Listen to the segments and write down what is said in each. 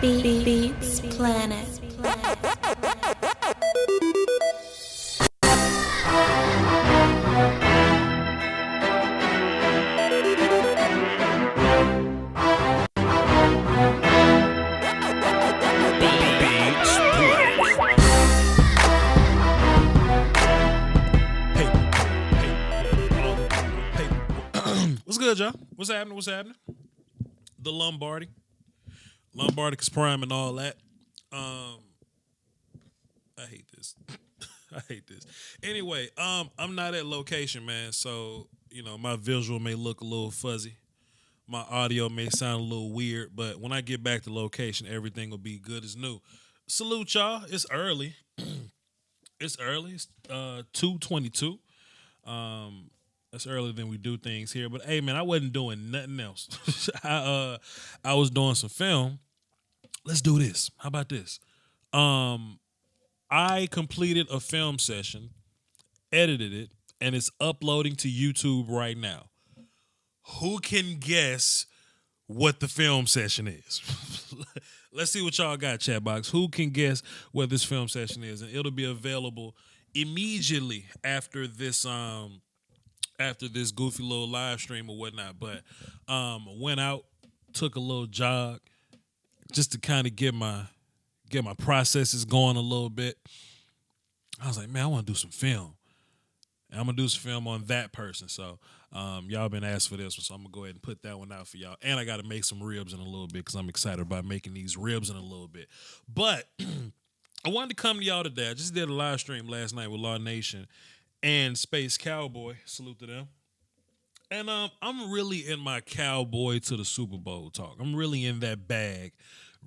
Beats Planet. What's good, y'all? What's happening? The Lombardi is prime and all that. I hate this. I hate this. Anyway, I'm not at location, man. So, my visual may look a little fuzzy. My audio may sound a little weird, but when I get back to location, everything will be good as new. Salute y'all. It's early. It's 2:22. That's earlier than we do things here. But hey, man, I wasn't doing nothing else. I was doing some film. Let's do this. How about this? I completed a film session, edited it, and it's uploading to YouTube right now. Who can guess what the film session is? Let's see what y'all got, chat box. Who can guess what this film session is? And it'll be available immediately after this goofy little live stream or whatnot. But went out, took a little jog just to kind of get my processes going a little bit. I was like, man, I want to do some film. And I'm going to do some film on that person. So y'all been asked for this one, so I'm going to go ahead and put that one out for y'all. And I got to make some ribs in a little bit because I'm excited about making these ribs in a little bit. But I wanted to come to y'all today. I just did a live stream last night with Law Nation and Space Cowboy. Salute to them. And I'm really in my Cowboy to the Super Bowl talk. I'm really in that bag,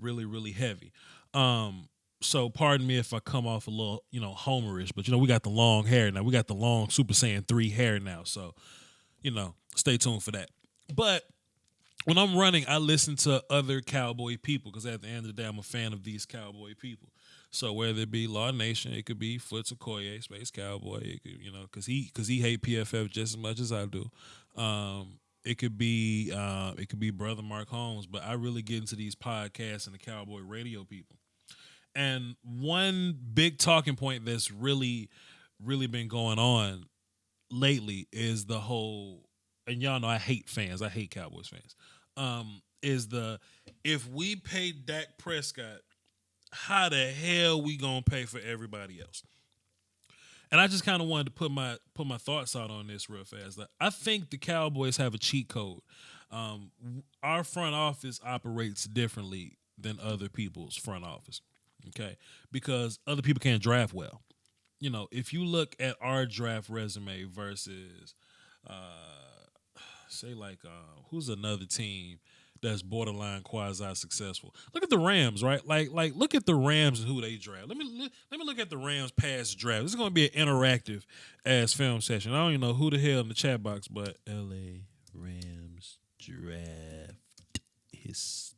really, really heavy. So pardon me if I come off a little, homerish, but we got the long hair now. We got the long Super Saiyan 3 hair now. So, stay tuned for that. But when I'm running, I listen to other Cowboy people because at the end of the day, I'm a fan of these Cowboy people. So whether it be Law Nation, it could be Foots Okoye, Space Cowboy, it could, because he hate PFF just as much as I do. It could be Brother Mark Holmes, but I really get into these podcasts and the Cowboy radio people. And one big talking point that's really, really been going on lately is the whole, and y'all know I hate fans, I hate Cowboys fans, if we pay Dak Prescott, how the hell we gonna pay for everybody else? And I just kind of wanted to put my thoughts out on this real fast. I think the Cowboys have a cheat code. Our front office operates differently than other people's front office, okay? Because other people can't draft well. If you look at our draft resume versus, who's another team that's borderline quasi-successful? Look at the Rams, right? Like look at the Rams and who they draft. Let me look at the Rams past draft. This is going to be an interactive ass film session. I don't even know who the hell in the chat box, but LA Rams draft history.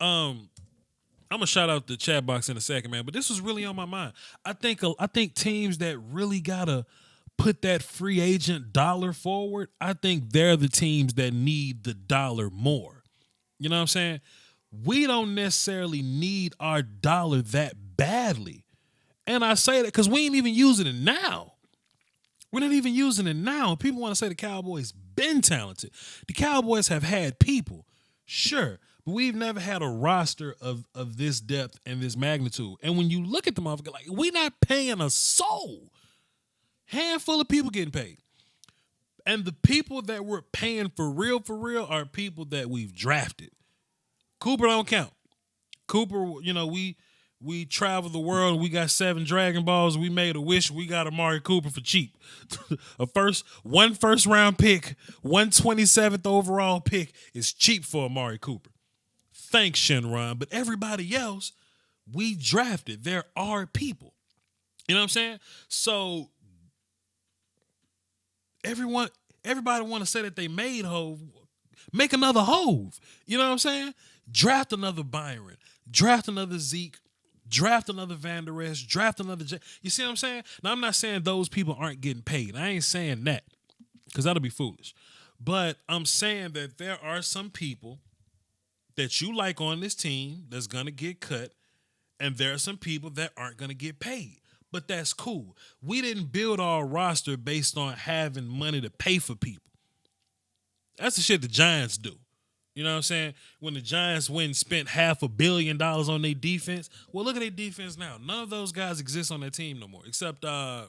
I'm gonna shout out the chat box in a second, man. But this was really on my mind. I think teams that really gotta put that free agent dollar forward, I think they're the teams that need the dollar more. You know what I'm saying? We don't necessarily need our dollar that badly. And I say that because we ain't even using it now. We're not even using it now. People want to say the Cowboys been talented. The Cowboys have had people, sure, but we've never had a roster of this depth and this magnitude. And when you look at them, like, we not paying a soul. Handful of people getting paid. And the people that we're paying for real are people that we've drafted. Cooper don't count. Cooper, we travel the world and we got 7 Dragon Balls. We made a wish. We got Amari Cooper for cheap. One first round pick, 127th overall pick is cheap for Amari Cooper. Thanks, Shenron. But everybody else, we drafted. There are people. You know what I'm saying? So everybody want to say that they made Hove. Make another Hove. You know what I'm saying? Draft another Byron. Draft another Zeke. Draft another Van Der Esch. Draft another You see what I'm saying? Now, I'm not saying those people aren't getting paid. I ain't saying that because that'll be foolish. But I'm saying that there are some people that you like on this team that's going to get cut, and there are some people that aren't going to get paid. But that's cool. We didn't build our roster based on having money to pay for people. That's the shit the Giants do. You know what I'm saying? When the Giants went and spent $500 million on their defense, well, look at their defense now. None of those guys exist on that team no more, except my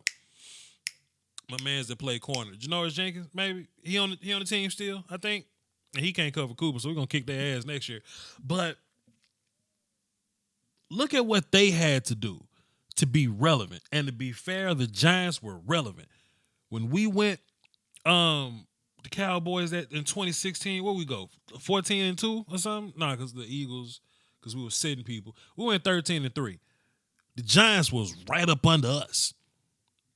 mans that play corner. Janoris Jenkins, maybe he on the team still, I think, and he can't cover Cooper, so we're gonna kick their ass next year. But look at what they had to do to be relevant. And to be fair, the Giants were relevant when we went. The Cowboys in 2016, where we go? 14-2 or something? Nah, because the Eagles, because we were sitting people. We went 13-3. The Giants was right up under us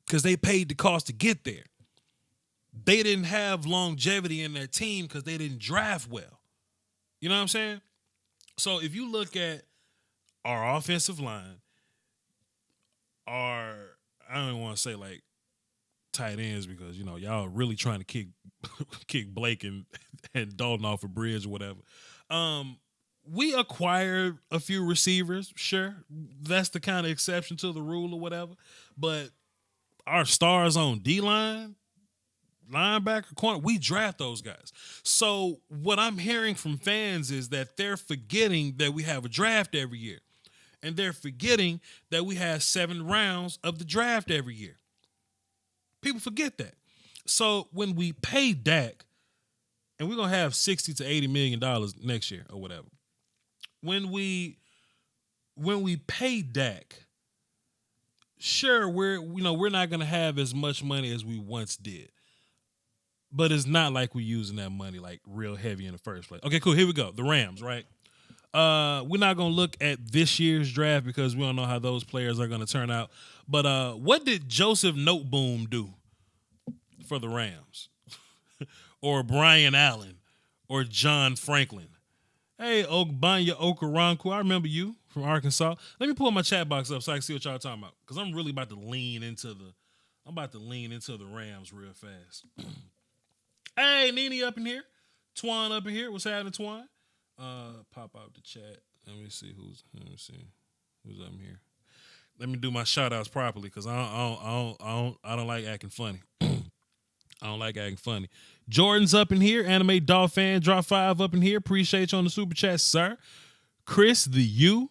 because they paid the cost to get there. They didn't have longevity in their team because they didn't draft well. You know what I'm saying? So if you look at our offensive line, I don't even want to say like tight ends because, you know, y'all are really trying to kick Blake and Dalton off a bridge or whatever. We acquired a few receivers, sure. That's the kind of exception to the rule or whatever. But our stars on D-line, linebacker, corner, we draft those guys. So what I'm hearing from fans is that they're forgetting that we have a draft every year. And they're forgetting that we have 7 rounds of the draft every year. People forget that. So when we pay Dak, and we're going to have $60 to $80 million next year or whatever. When we pay Dak, sure, we're not going to have as much money as we once did. But it's not like we're using that money like real heavy in the first place. Okay, cool. Here we go. The Rams, right? We're not going to look at this year's draft because we don't know how those players are going to turn out. But what did Joseph Noteboom do for the Rams? Or Brian Allen? Or John Franklin? Hey, Ogbanya Okoronkwo, I remember you from Arkansas. Let me pull my chat box up so I can see what y'all talking about. Because I'm really about to lean into the Rams real fast. Hey, Nene up in here. Twan up in here. What's happening, Twan? Pop out the chat. Let me see who's up in here. Let me do my shout outs properly because I don't like acting funny. I don't like acting funny. Jordan's up in here. Anime Doll Fan, drop 5 up in here. Appreciate you on the super chat, sir. Chris, the U.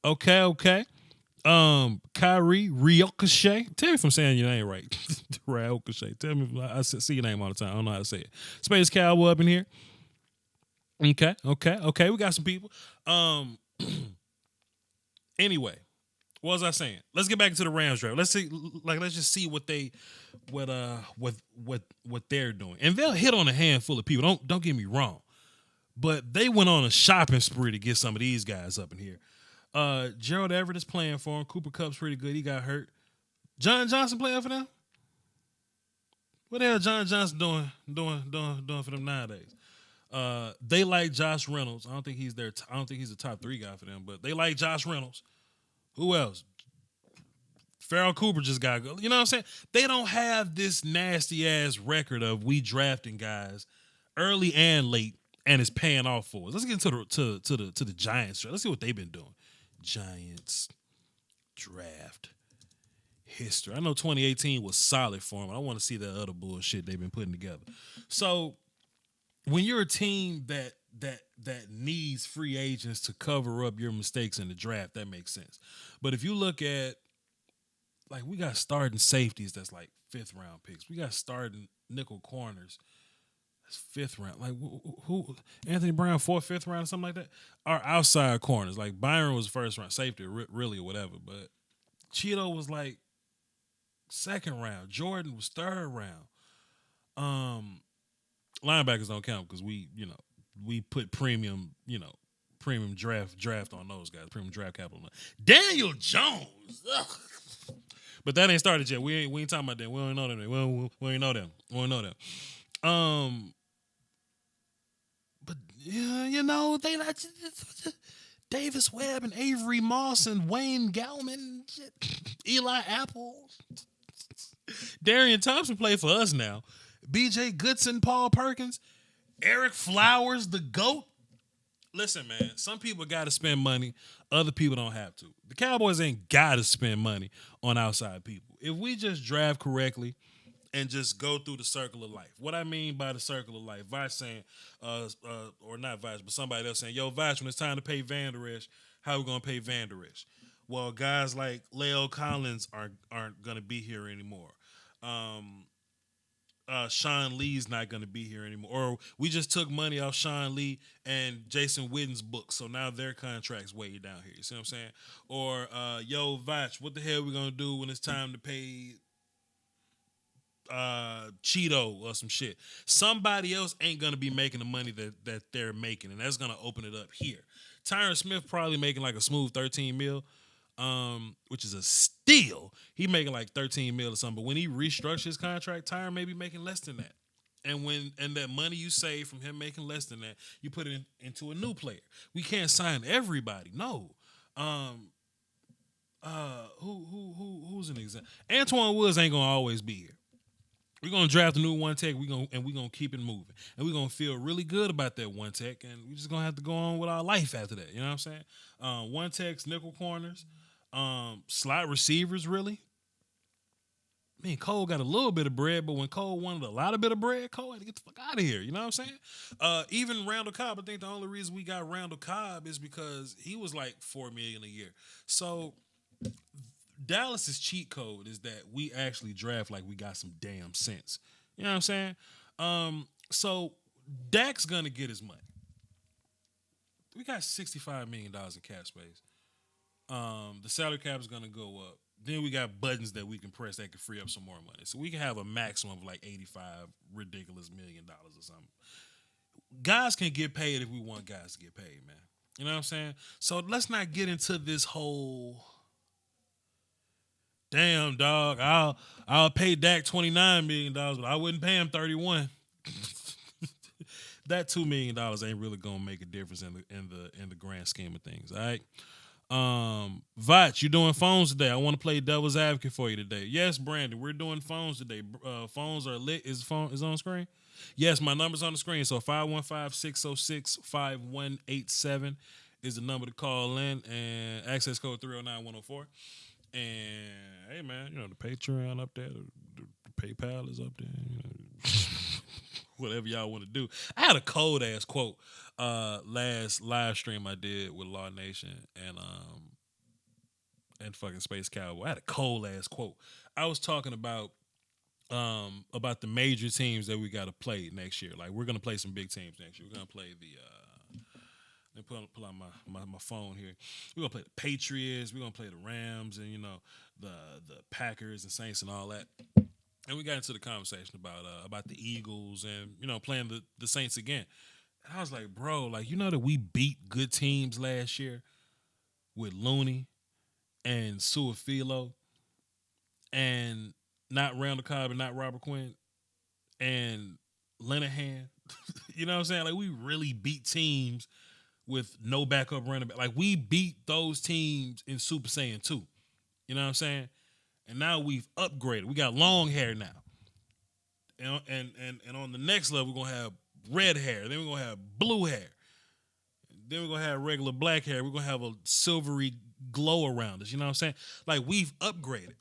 Okay. Kyrie Ryokashe. Tell me if I'm saying your name right. Ryokashe. Tell me if I see your name all the time. I don't know how to say it. Space Cowboy up in here. Okay. We got some people. Anyway, what was I saying? Let's get back into the Rams draft. Let's just see what they're doing. And they'll hit on a handful of people. Don't get me wrong. But they went on a shopping spree to get some of these guys up in here. Gerald Everett is playing for him. Cooper Kupp's pretty good. He got hurt. John Johnson playing for them? What the hell John Johnson doing for them nowadays? They like Josh Reynolds. I don't think he's a top 3 guy for them, but they like Josh Reynolds. Who else? Farrell Cooper just got go. You know what I'm saying? They don't have this nasty ass record of we drafting guys early and late, and it's paying off for us. Let's get into the Giants. Let's see what they've been doing. Giants draft history. I know 2018 was solid for them. I want to see that other bullshit they've been putting together. So when you're a team that needs free agents to cover up your mistakes in the draft, that makes sense. But if you look at, like, we got starting safeties that's like 5th round picks. We got starting nickel corners that's 5th round. Like, who Anthony Brown, 4th, 5th round, or something like that? Our outside corners, like Byron was 1st round safety, really, or whatever. But Cheeto was like 2nd round. Jordan was 3rd round. Linebackers don't count because we put premium draft on those guys, premium draft capital. Daniel Jones, ugh. But that ain't started yet. We ain't talking about that. We don't know them. We ain't know them. But yeah, they like Davis Webb and Avery Moss and Wayne Gallman, Eli Apple, Darian Thompson play for us now. B.J. Goodson, Paul Perkins, Eric Flowers, the GOAT. Listen, man, some people got to spend money. Other people don't have to. The Cowboys ain't got to spend money on outside people. If we just draft correctly and just go through the circle of life. What I mean by the circle of life, Voch saying, or not Voch, but somebody else saying, yo, Voch, when it's time to pay Van Der Esch, how we going to pay Van Der Esch? Well, guys like Leo Collins aren't going to be here anymore. Sean Lee's not going to be here anymore. Or we just took money off Sean Lee and Jason Witten's book, so now their contract's way down here. You see what I'm saying? Or, yo, Voch, what the hell we going to do when it's time to pay Cheeto or some shit? Somebody else ain't going to be making the money that they're making, and that's going to open it up here. Tyron Smith probably making like a smooth 13 mil. Which is a steal. He making like 13 mil or something. But when he restructures his contract, Tyron may be making less than that. And that money you save from him making less than that, you put it into a new player. We can't sign everybody. No. Who's an example? Antoine Woods ain't gonna always be here. We're gonna draft a new one tech. We're gonna keep it moving, and we're gonna feel really good about that one tech, and we're just gonna have to go on with our life after that. You know what I'm saying? One techs, nickel corners, slot receivers. Really, I mean, Cole got a little bit of bread, but when Cole wanted a lot of bit of bread, Cole had to get the fuck out of here. You know what I'm saying? Even Randall Cobb. I think the only reason we got Randall Cobb is because he was like $4 million a year. So Dallas's cheat code is that we actually draft like we got some damn sense. You know what I'm saying? So Dak's gonna get his money. We got $65 million in cap space. The salary cap is gonna go up. Then we got buttons that we can press that can free up some more money. So we can have a maximum of like $85 ridiculous $1 million or something. Guys can get paid if we want guys to get paid, man. You know what I'm saying? So let's not get into this whole damn, dog, I'll pay Dak $29 million, but I wouldn't pay him $31. That $2 million ain't really gonna make a difference in the grand scheme of things. All right. Voch, you doing phones today? I want to play devil's advocate for you today. Yes, Brandon, we're doing phones today. Phones are lit. Is on screen? Yes, my number's on the screen. So 515-606-5187 is the number to call in, and access code 309104. And hey, man, you know, the Patreon up there, the PayPal is up there. You know, whatever y'all want to do. I had a cold ass quote last live stream I did with Law Nation and fucking Space Cowboy. I had a cold ass quote. I was talking about the major teams that we got to play next year. Like, we're gonna play some big teams next year. We're gonna play the let me pull out my phone here. We're gonna play the Patriots. We're gonna play the Rams, and you know, the Packers and Saints and all that. And we got into the conversation about the Eagles and, you know, playing the Saints again. And I was like, bro, like, you know that we beat good teams last year with Looney and Suafilo and not Randall Cobb and not Robert Quinn and Linehan. You know what I'm saying? Like, we really beat teams with no backup running back. Like, we beat those teams in Super Saiyan 2. You know what I'm saying? And now we've upgraded. We got long hair now. And on the next level, we're going to have red hair. Then we're going to have blue hair. Then we're going to have regular black hair. We're going to have a silvery glow around us. You know what I'm saying? Like, we've upgraded.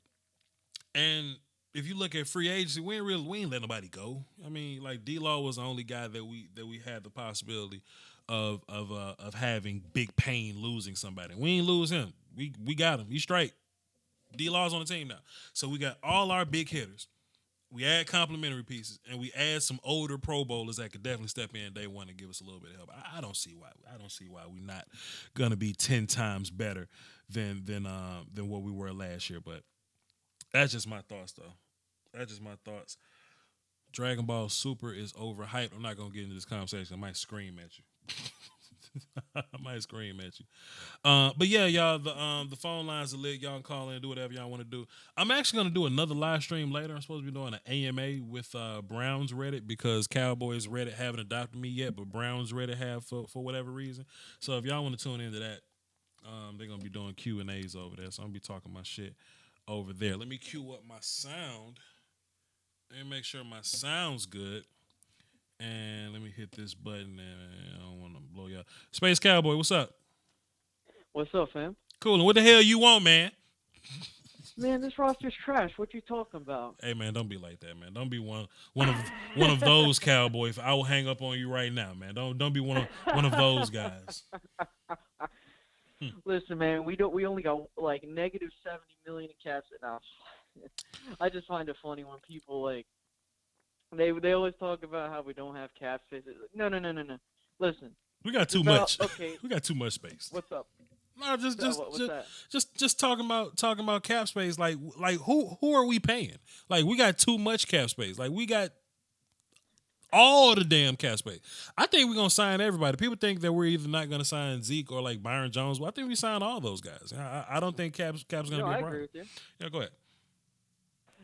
And if you look at free agency, we ain't letting nobody go. I mean, like, D-Law was the only guy that we had the possibility of having big pain losing somebody. We ain't lose him. We got him. He's straight. D-Law's on the team now. So we got all our big hitters. We add complimentary pieces, and we add some older Pro Bowlers that could definitely step in day one and give us a little bit of help. I don't see why. I don't see why we're not gonna be 10 times better than what we were last year. But that's just my thoughts, though. That's just my thoughts. Dragon Ball Super is overhyped. I'm not gonna get into this conversation. I might scream at you. I might scream at you. But yeah, y'all, the phone lines are lit. Y'all can call in and do whatever y'all want to do. I'm actually going to do another live stream later. I'm supposed to be doing an AMA with Browns Reddit because Cowboys Reddit haven't adopted me yet, but Browns Reddit have for whatever reason. So if y'all want to tune into that, they're going to be doing Q&As over there. So I'm going to be talking my shit over there. Let me cue up my sound and make sure my sound's good. And let me hit this button, and I don't want to blow you up. Space Cowboy, what's up? What's up, fam? Cool. And what the hell you want, man? Man, this roster's trash. What you talking about? Hey, man, don't be like that, man. Don't be one of those Cowboys. I will hang up on you right now, man. Don't be one of those guys. Listen, man, we only got like negative 70 million in caps now. I just find it funny when people like they always talk about how we don't have cap space. No. Listen, we got too much. Okay, we got too much space. What's up? No, What's just talking about cap space. Like who are we paying? Like we got too much cap space. Like we got all the damn cap space. I think we're gonna sign everybody. People think that we're either not gonna sign Zeke or like Byron Jones. Well, I think we sign all those guys. I don't think cap's gonna be a problem. I agree with you. Yeah, go ahead.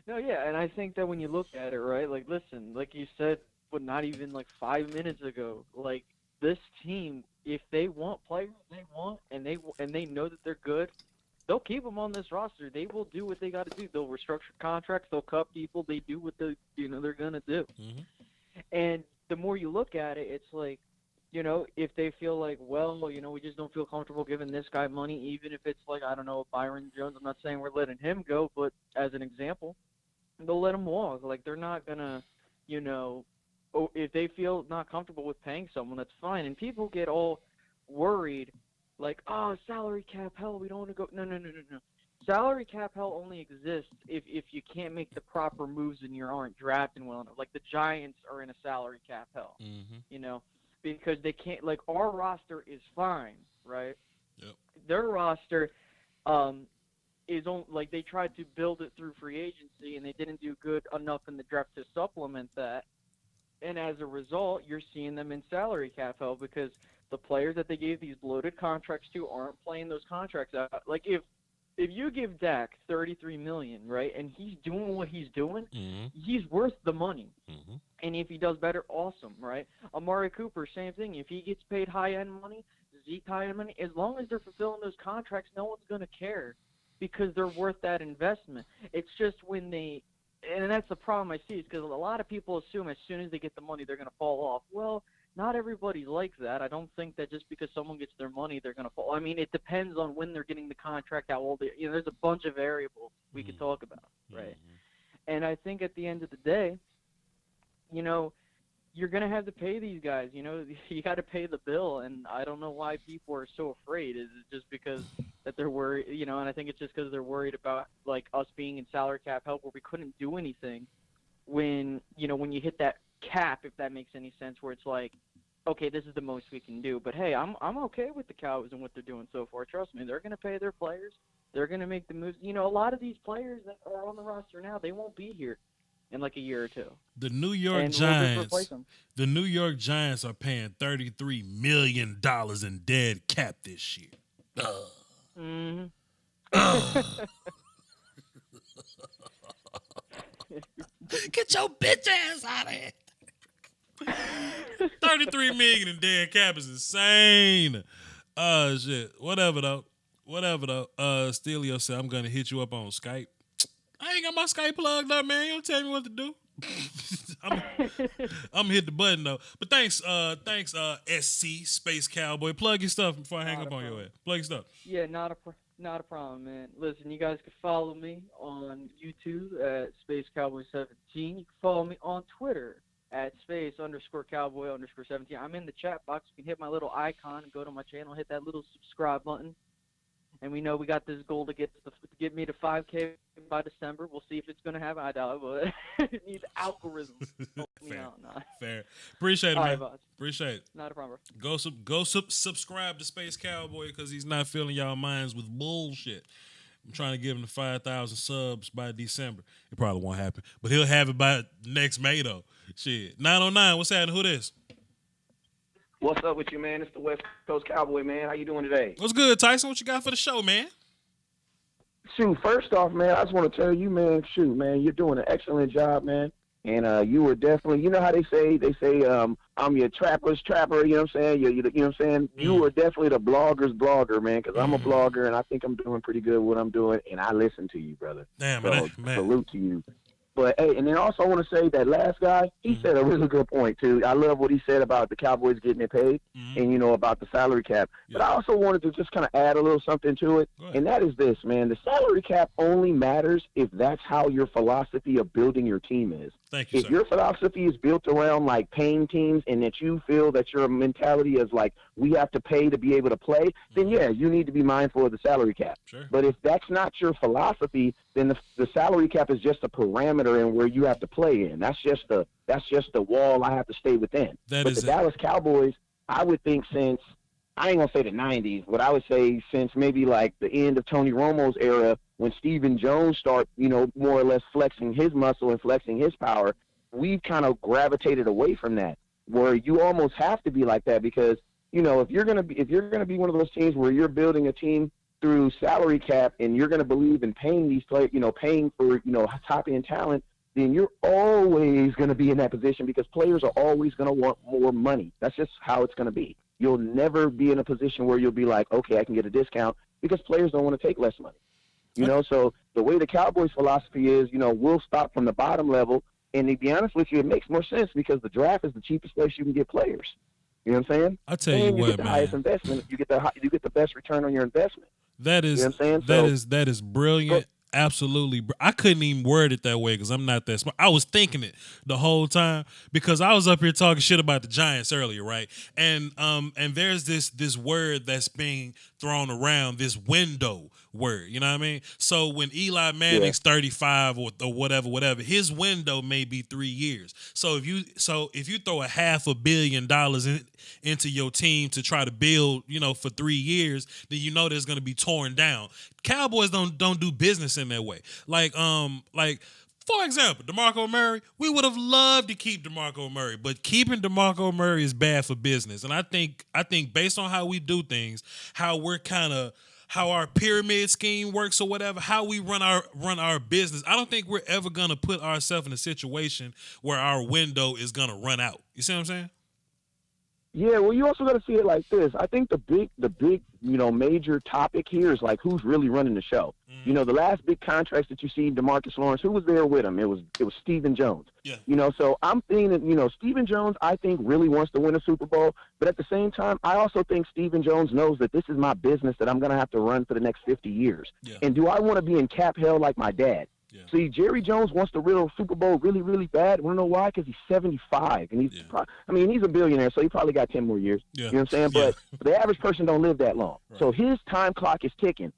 No, yeah, and I think that when you look at it, right, like listen, like you said, but not even like 5 minutes ago, like this team, if they want players, they want, and they know that they're good, they'll keep them on this roster. They will do what they got to do. They'll restructure contracts. They'll cut people. They do what they're gonna do. Mm-hmm. And the more you look at it, it's like, if they feel like, well, we just don't feel comfortable giving this guy money, even if it's like, I don't know, Byron Jones. I'm not saying we're letting him go, but as an example, they'll let him walk. Like they're not gonna, if they feel not comfortable with paying someone, that's fine. And people get all worried, like, oh, salary cap hell, we don't want to go. No. Salary cap hell only exists if you can't make the proper moves and you aren't drafting well enough. Like the Giants are in a salary cap hell, because they can't. Like our roster is fine, right? Yep. Their roster, is on, like they tried to build it through free agency and they didn't do good enough in the draft to supplement that. And as a result, you're seeing them in salary cap hell because the players that they gave these bloated contracts to aren't playing those contracts out. Like if you give Dak $33 million, right, and he's doing what he's doing, he's worth the money. Mm-hmm. And if he does better, awesome, right? Amari Cooper, same thing. If he gets paid high-end money, Zeke high-end money, as long as they're fulfilling those contracts, no one's going to care because they're worth that investment. It's just when they – and that's the problem I see is because a lot of people assume as soon as they get the money, they're going to fall off. Well, not everybody likes that. I don't think that just because someone gets their money, they're going to fall. I mean, it depends on when they're getting the contract, how old they – there's a bunch of variables we could talk about, right? And I think at the end of the day, you're going to have to pay these guys. You got to pay the bill, and I don't know why people are so afraid. Is it just because that they're worried, and I think it's just because they're worried about, like, us being in salary cap help where we couldn't do anything when you hit that cap, if that makes any sense, where it's like, okay, this is the most we can do. But, hey, I'm okay with the Cowboys and what they're doing so far. Trust me, they're going to pay their players. They're going to make the moves. A lot of these players that are on the roster now, they won't be here in like a year or two. The New York Giants are paying $33 million in dead cap this year. Get your bitch ass out of here. $33 million in dead cap is insane. Shit. Whatever though. Stelio said I'm gonna hit you up on Skype. I ain't got my Skype plugged up, man. You don't tell me what to do. I'm gonna hit the button though. But thanks, SC Space Cowboy. Plug your stuff before I hang up on your head. Plug your stuff. Yeah, not a problem, man. Listen, you guys can follow me on YouTube at Space Cowboy 17. You can follow me on Twitter at Space_Cowboy_17. I'm in the chat box. You can hit my little icon and go to my channel, hit that little subscribe button. And we know we got this goal to get me to 5K by December. We'll see if it's going to happen. I doubt it, but it needs algorithms. Fair. Appreciate it, man. Right, appreciate it. Not a problem. Go subscribe to Space Cowboy because he's not filling y'all minds with bullshit. I'm trying to give him the 5,000 subs by December. It probably won't happen, but he'll have it by next May, though. Shit. 909, what's happening? Who this? What's up with you, man? It's the West Coast Cowboy, man. How you doing today? What's good, Tyson? What you got for the show, man? Shoot, first off, man, I just want to tell you, man, you're doing an excellent job, man. And you were definitely, you know how they say, I'm your trapper's trapper, you know what I'm saying? You know what I'm saying? You were definitely the blogger's blogger, man, because I'm a blogger, and I think I'm doing pretty good what I'm doing, and I listen to you, brother. Damn, so, man. Salute to you. But hey, and then also I want to say that last guy, he said a really good point too. I love what he said about the Cowboys getting it paid, and about the salary cap. But I also wanted to just kind of add a little something to it, and that is this, man: the salary cap only matters if that's how your philosophy of building your team is. Thank you, if sir. your philosophy is built around like paying teams, and that you feel that your mentality is like we have to pay to be able to play, then yeah, you need to be mindful of the salary cap. Sure. But if that's not your philosophy, then the salary cap is just a parameter in where you have to play in. That's just the wall I have to stay within. But the Dallas Cowboys, I would think since I ain't gonna say the '90s, but I would say since maybe like the end of Tony Romo's era, when Stephen Jones started, more or less flexing his muscle and flexing his power, we've kind of gravitated away from that, where you almost have to be like that because if you're gonna be one of those teams where you're building a team through salary cap and you're gonna believe in paying these players, paying for top end talent, then you're always gonna be in that position because players are always gonna want more money. That's just how it's gonna be. You'll never be in a position where you'll be like, okay, I can get a discount because players don't want to take less money. So the way the Cowboys' philosophy is, we'll stop from the bottom level. And to be honest with you, it makes more sense because the draft is the cheapest place you can get players. You know what I'm saying? I tell you what, get the man. highest investment. You get the best return on your investment. That is, you know what I'm saying? that is brilliant. Absolutely. I couldn't even word it that way because I'm not that smart. I was thinking it the whole time because I was up here talking shit about the Giants earlier, right? And there's this word that's being thrown around, this window word, you know what I mean? So when Eli Manning's 35 or whatever, his window may be 3 years. So if you throw $500 million into your team to try to build, for 3 years, then there's going to be torn down. Cowboys don't do business in that way. Like for example, DeMarco Murray, we would have loved to keep DeMarco Murray, but keeping DeMarco Murray is bad for business. And I think based on how we do things, how our pyramid scheme works or whatever, how we run our business, I don't think we're ever gonna put ourselves in a situation where our window is gonna run out. You see what I'm saying? Yeah, well, you also got to see it like this. I think the big, major topic here is like who's really running the show. The last big contracts that you see, DeMarcus Lawrence, who was there with him? It was Stephen Jones. Yeah. So I'm thinking, Stephen Jones, I think really wants to win a Super Bowl, but at the same time, I also think Stephen Jones knows that this is my business that I'm going to have to run for the next 50 years. Yeah. And do I want to be in cap hell like my dad? Yeah. See, Jerry Jones wants the real Super Bowl really, really bad. Want to know why? Because he's 75, and he's a billionaire, so he probably got 10 more years. Yeah. You know what I'm saying? But the average person don't live that long, so his time clock is ticking.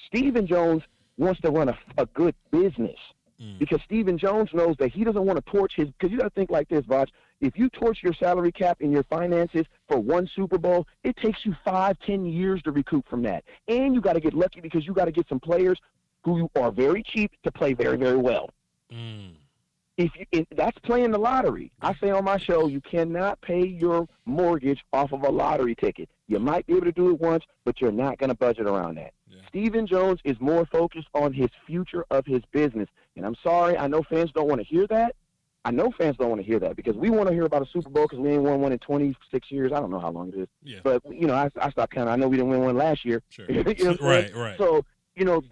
Stephen Jones wants to run a good business because Stephen Jones knows that he doesn't want to torch his. Because you got to think like this, Voch. If you torch your salary cap and your finances for one Super Bowl, it takes you 5-10 years to recoup from that, and you got to get lucky because you got to get some players who are very cheap to play very, very well. That's playing the lottery. I say on my show, you cannot pay your mortgage off of a lottery ticket. You might be able to do it once, but you're not going to budget around that. Yeah. Stephen Jones is more focused on his future of his business. And I'm sorry, I know fans don't want to hear that. Because we want to hear about a Super Bowl because we ain't won one in 26 years. I don't know how long it is. Yeah. But, I stopped counting. I know we didn't win one last year. Sure. Right. So,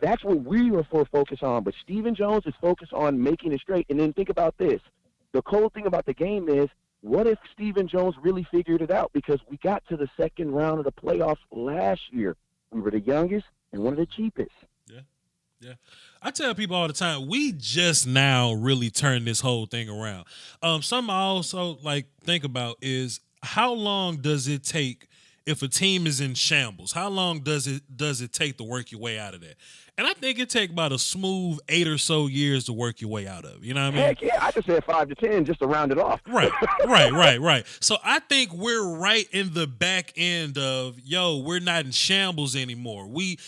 that's what we are focused on. But Stephen Jones is focused on making it straight. And then think about this. The cool thing about the game is, what if Stephen Jones really figured it out? Because we got to the second round of the playoffs last year. We were the youngest and one of the cheapest. Yeah. I tell people all the time, we just now really turned this whole thing around. Something I also think about is how long does it take if a team is in shambles? How long does it take to work your way out of that? And I think it take about a smooth 8 or so years to work your way out of. You know what I mean? Heck yeah, I just said 5 to 10 just to round it off. Right. So I think we're right in the back end of, we're not in shambles anymore. We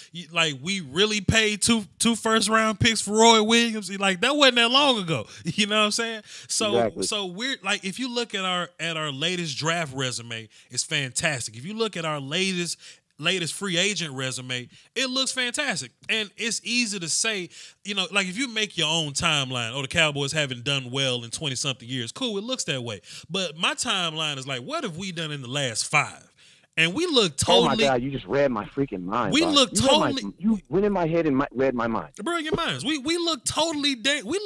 really paid two first round picks for Roy Williams. That wasn't that long ago. You know what I'm saying? So exactly. So we're if you look at our layest draft resume, it's fantastic. If you look at our latest free agent resume, it looks fantastic. And it's easy to say, if you make your own timeline, the Cowboys haven't done well in 20-something years, cool, it looks that way. But my timeline is what have we done in the last 5? And we look Oh totally. my God! You just read my freaking mind. We Bob. look You went in my head and read my mind. Brilliant minds. We look totally we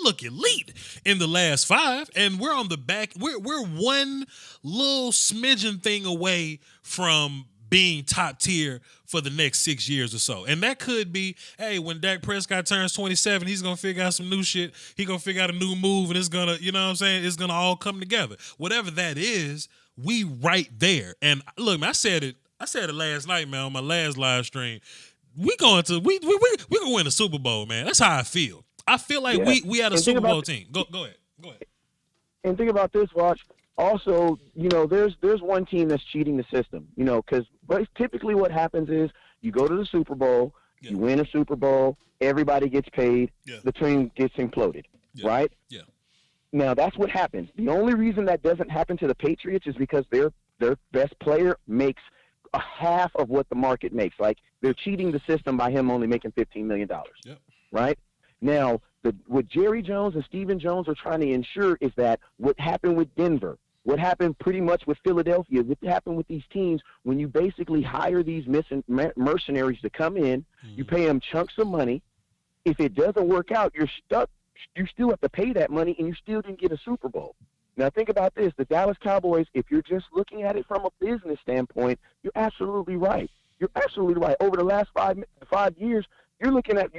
look elite in the last 5, and we're on the back. We're one little smidgen thing away from being top tier for the next 6 years or so. And that could be, hey, when Dak Prescott turns 27, he's gonna figure out some new shit. He's gonna figure out a new move, and it's gonna, you know what I'm saying? It's gonna all come together. Whatever that is, we right there. And look, man, I said it last night, man, on my last live stream. We gonna win the Super Bowl, man. That's how I feel. I feel like we had a Super Bowl team. Go ahead. And think about this, Voch. Also, there's one team that's cheating the system, because typically what happens is you go to the Super Bowl, you win a Super Bowl, everybody gets paid, the team gets imploded, right? Yeah. Now, that's what happens. The only reason that doesn't happen to the Patriots is because their best player makes a half of what the market makes. Like, they're cheating the system by him only making $15 million, right? Now, what Jerry Jones and Stephen Jones are trying to ensure is that what happened with Denver, what happened pretty much with Philadelphia, what happened with these teams, when you basically hire these mercenaries to come in, you pay them chunks of money. If it doesn't work out, you're stuck. You still have to pay that money, and you still didn't get a Super Bowl. Now, think about this. The Dallas Cowboys, if you're just looking at it from a business standpoint, you're absolutely right. You're absolutely right. Over the last 5 years, you're looking at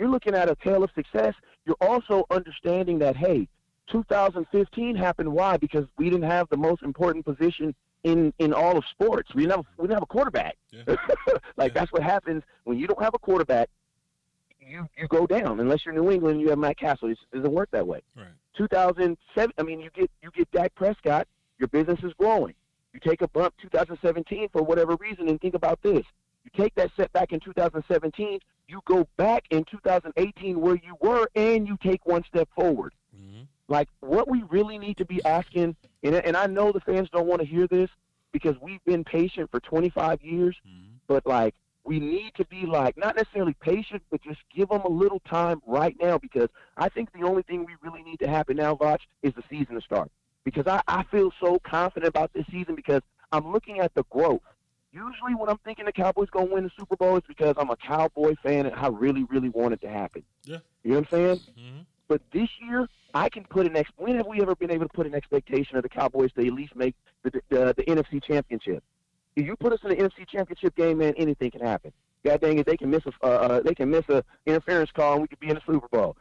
a tale of success. You're also understanding that, hey, 2015 happened. Why? Because we didn't have the most important position in all of sports. We didn't have a quarterback. Yeah. That's what happens when you don't have a quarterback. You go down unless you're New England. You have Matt Castle. It doesn't work that way. Right. 2007. I mean, you get Dak Prescott. Your business is growing. You take a bump 2017 for whatever reason, and think about this. You take that setback in 2017. You go back in 2018 where you were, and you take one step forward. Mm-hmm. Like, what we really need to be asking, and I know the fans don't want to hear this because we've been patient for 25 years, but, like, we need to be, like, not necessarily patient, but just give them a little time right now, because I think the only thing we really need to happen now, Voch, is the season to start. Because I feel so confident about this season because I'm looking at the growth. Usually when I'm thinking the Cowboys going to win the Super Bowl, it's because I'm a Cowboy fan and I really, really want it to happen. Yeah. You know what I'm saying? Mm-hmm. But this year, I can put when have we ever been able to put an expectation of the Cowboys to at least make the NFC Championship? If you put us in the NFC Championship game, man, anything can happen. God dang it, they can miss a interference call and we could be in the Super Bowl.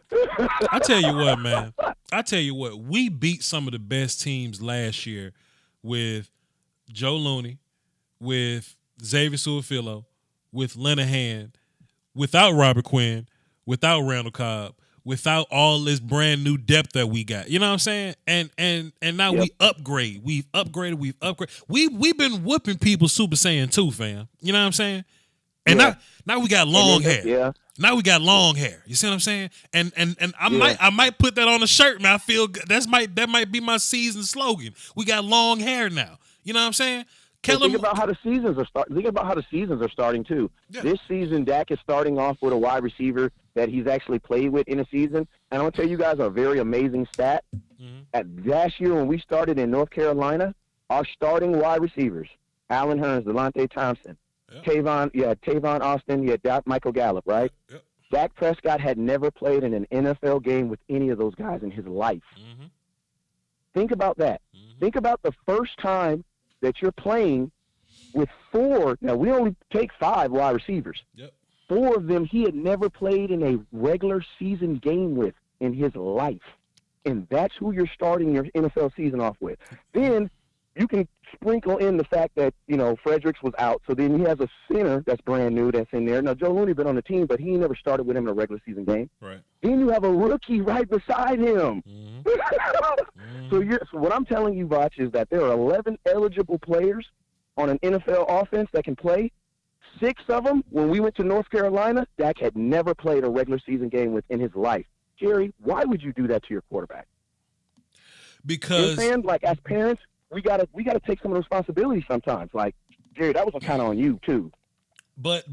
I tell you what, man. We beat some of the best teams last year with Joe Looney, with Xavier Su'a-Filo, with Linehan, without Robert Quinn, without Randall Cobb, without all this brand new depth that we got. You know what I'm saying? And now we upgrade. We've upgraded. We've been whooping people Super Saiyan 2, fam. You know what I'm saying? And now we got long hair. Yeah. Now we got long hair. You see what I'm saying? And I might put that on a shirt, man. I feel that might be my season slogan. We got long hair now. You know what I'm saying? Think about how the seasons are starting too. Yeah. This season, Dak is starting off with a wide receiver that he's actually played with in a season. And I'm gonna tell you guys a very amazing stat. Mm-hmm. At last year when we started in North Carolina, our starting wide receivers: Allen Hurns, Delonte Thompson, Tavon Austin, Michael Gallup, right? Yep. Dak Prescott had never played in an NFL game with any of those guys in his life. Mm-hmm. Think about that. Mm-hmm. Think about the first time that you're playing with 4. Now, we only take 5 wide receivers. Yep. 4 of them he had never played in a regular season game with in his life. And that's who you're starting your NFL season off with. Then you can sprinkle in the fact that, Fredericks was out. So then he has a center that's brand new that's in there. Now, Joe Looney been on the team, but he never started with him in a regular season game. Right. Then you have a rookie right beside him. Mm-hmm. So what I'm telling you, Voch, is that there are 11 eligible players on an NFL offense that can play. 6 of them, when we went to North Carolina, Dak had never played a regular season game in his life. Jerry, why would you do that to your quarterback? Because as parents, we gotta take some of the responsibility sometimes. Like, Jerry, that was kind of on you too. But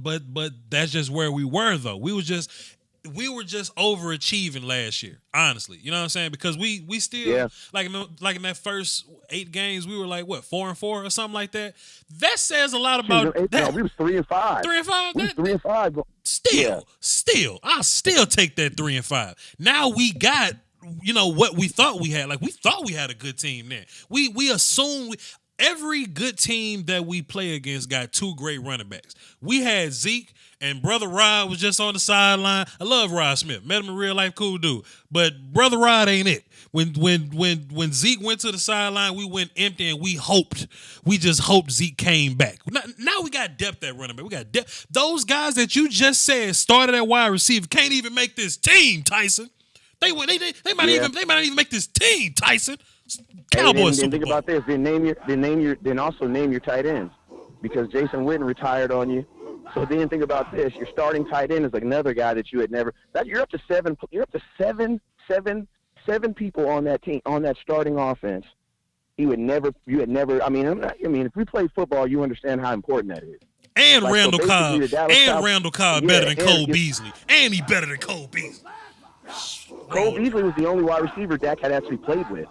that's just where we were, though. We was just we were just overachieving last year, honestly. You know what I'm saying? Because we still like in that first 8 games, we were like what 4-4 or something like that. That says a lot about that. No, we was 3-5. 3-5. We was 3-5. Still, I'll still take that 3-5. Now we got what we thought we had. Like we thought we had a good team there. We assume every good team that we play against got 2 great running backs. We had Zeke. And Brother Rod was just on the sideline. I love Rod Smith. Met him in real life, cool dude. But Brother Rod ain't it. When Zeke went to the sideline, we went empty and we hoped. We just hoped Zeke came back. Now we got depth at running back. We got depth. Those guys that you just said started at wide receiver can't even make this team, Tyson. They might even make this team, Tyson. Cowboys. Then think about this. Then also name your tight ends, because Jason Witten retired on you. So then think about this: your starting tight end is like another guy that you had never. You're up to 7. You're up to seven people on that team, on that starting offense. You had never. I mean, if we play football, you understand how important that is. And like, Randall Cobb. And Randall Cobb better than Cole Beasley. And he better than Cole Beasley. Cole Beasley was the only wide receiver Dak had actually played with.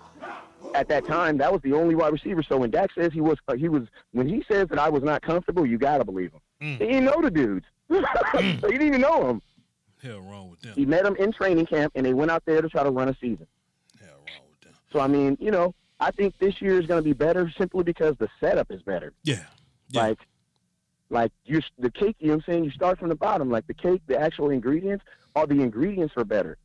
At that time, that was the only wide receiver. So when Dak says when he says that I was not comfortable, you gotta believe him. He didn't know the dudes. So he didn't even know him. Hell wrong with them. He met him in training camp, and they went out there to try to run a season. Hell wrong with them. So, I mean, I think this year is going to be better simply because the setup is better. Yeah. Like the cake, you know what I'm saying? You start from the bottom. Like the cake, the actual ingredients, all the ingredients are better.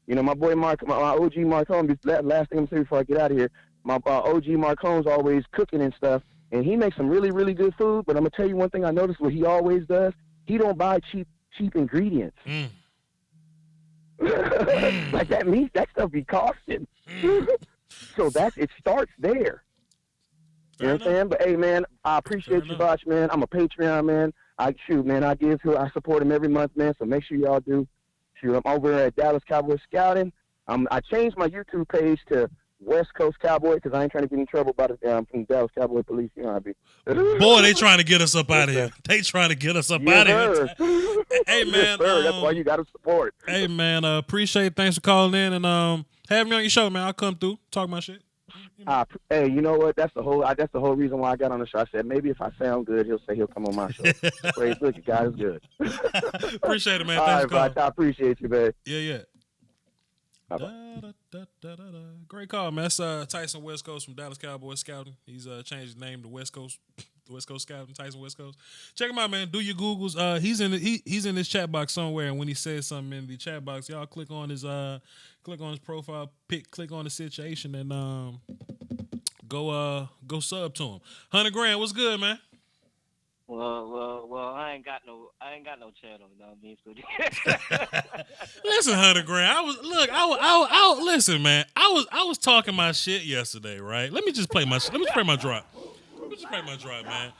My boy my OG Mark Holmes, last thing I'm saying before I get out of here, my OG Mark Holmes always cooking and stuff. And he makes some really, really good food. But I'm going to tell you one thing I noticed what he always does. He don't buy cheap ingredients. Like that meat, that stuff be costing. So it starts there. You know what I'm saying? But, hey, man, I appreciate you, Voch, man. I'm a Patreon, man. I support him every month, man. So make sure y'all do. Shoot, I'm over at Dallas Cowboy Scouting. I changed my YouTube page to West Coast Cowboy because I ain't trying to get in trouble about it from the Dallas Cowboy Police. You know how I be. Boy, they trying to get us up out of here. They trying to get us up out of here. Hey, man. That's why you got to support. Hey, man. Appreciate it. Thanks for calling in and having me on your show, man. I'll come through, talk my shit. Hey, you know what? That's the whole reason why I got on the show. I said maybe if I sound good, he'll say he'll come on my show. Praise look, you guys good. Appreciate it, man. All Thanks for calling. I appreciate you, man. Yeah. Great call, man. That's Tyson West Coast from Dallas Cowboys Scouting. He's changed his name to West Coast Scouting. Tyson West Coast. Check him out, man. Do your Googles. He's in this chat box somewhere, and when he says something in the chat box, y'all click on his profile, click on the situation, and go sub to him. 100 grand. What's good, man? Well, I ain't got no channel, you know what I mean? Listen, 100 grand. Listen, man. I was talking my shit yesterday, right? Let me just play my drop. Man.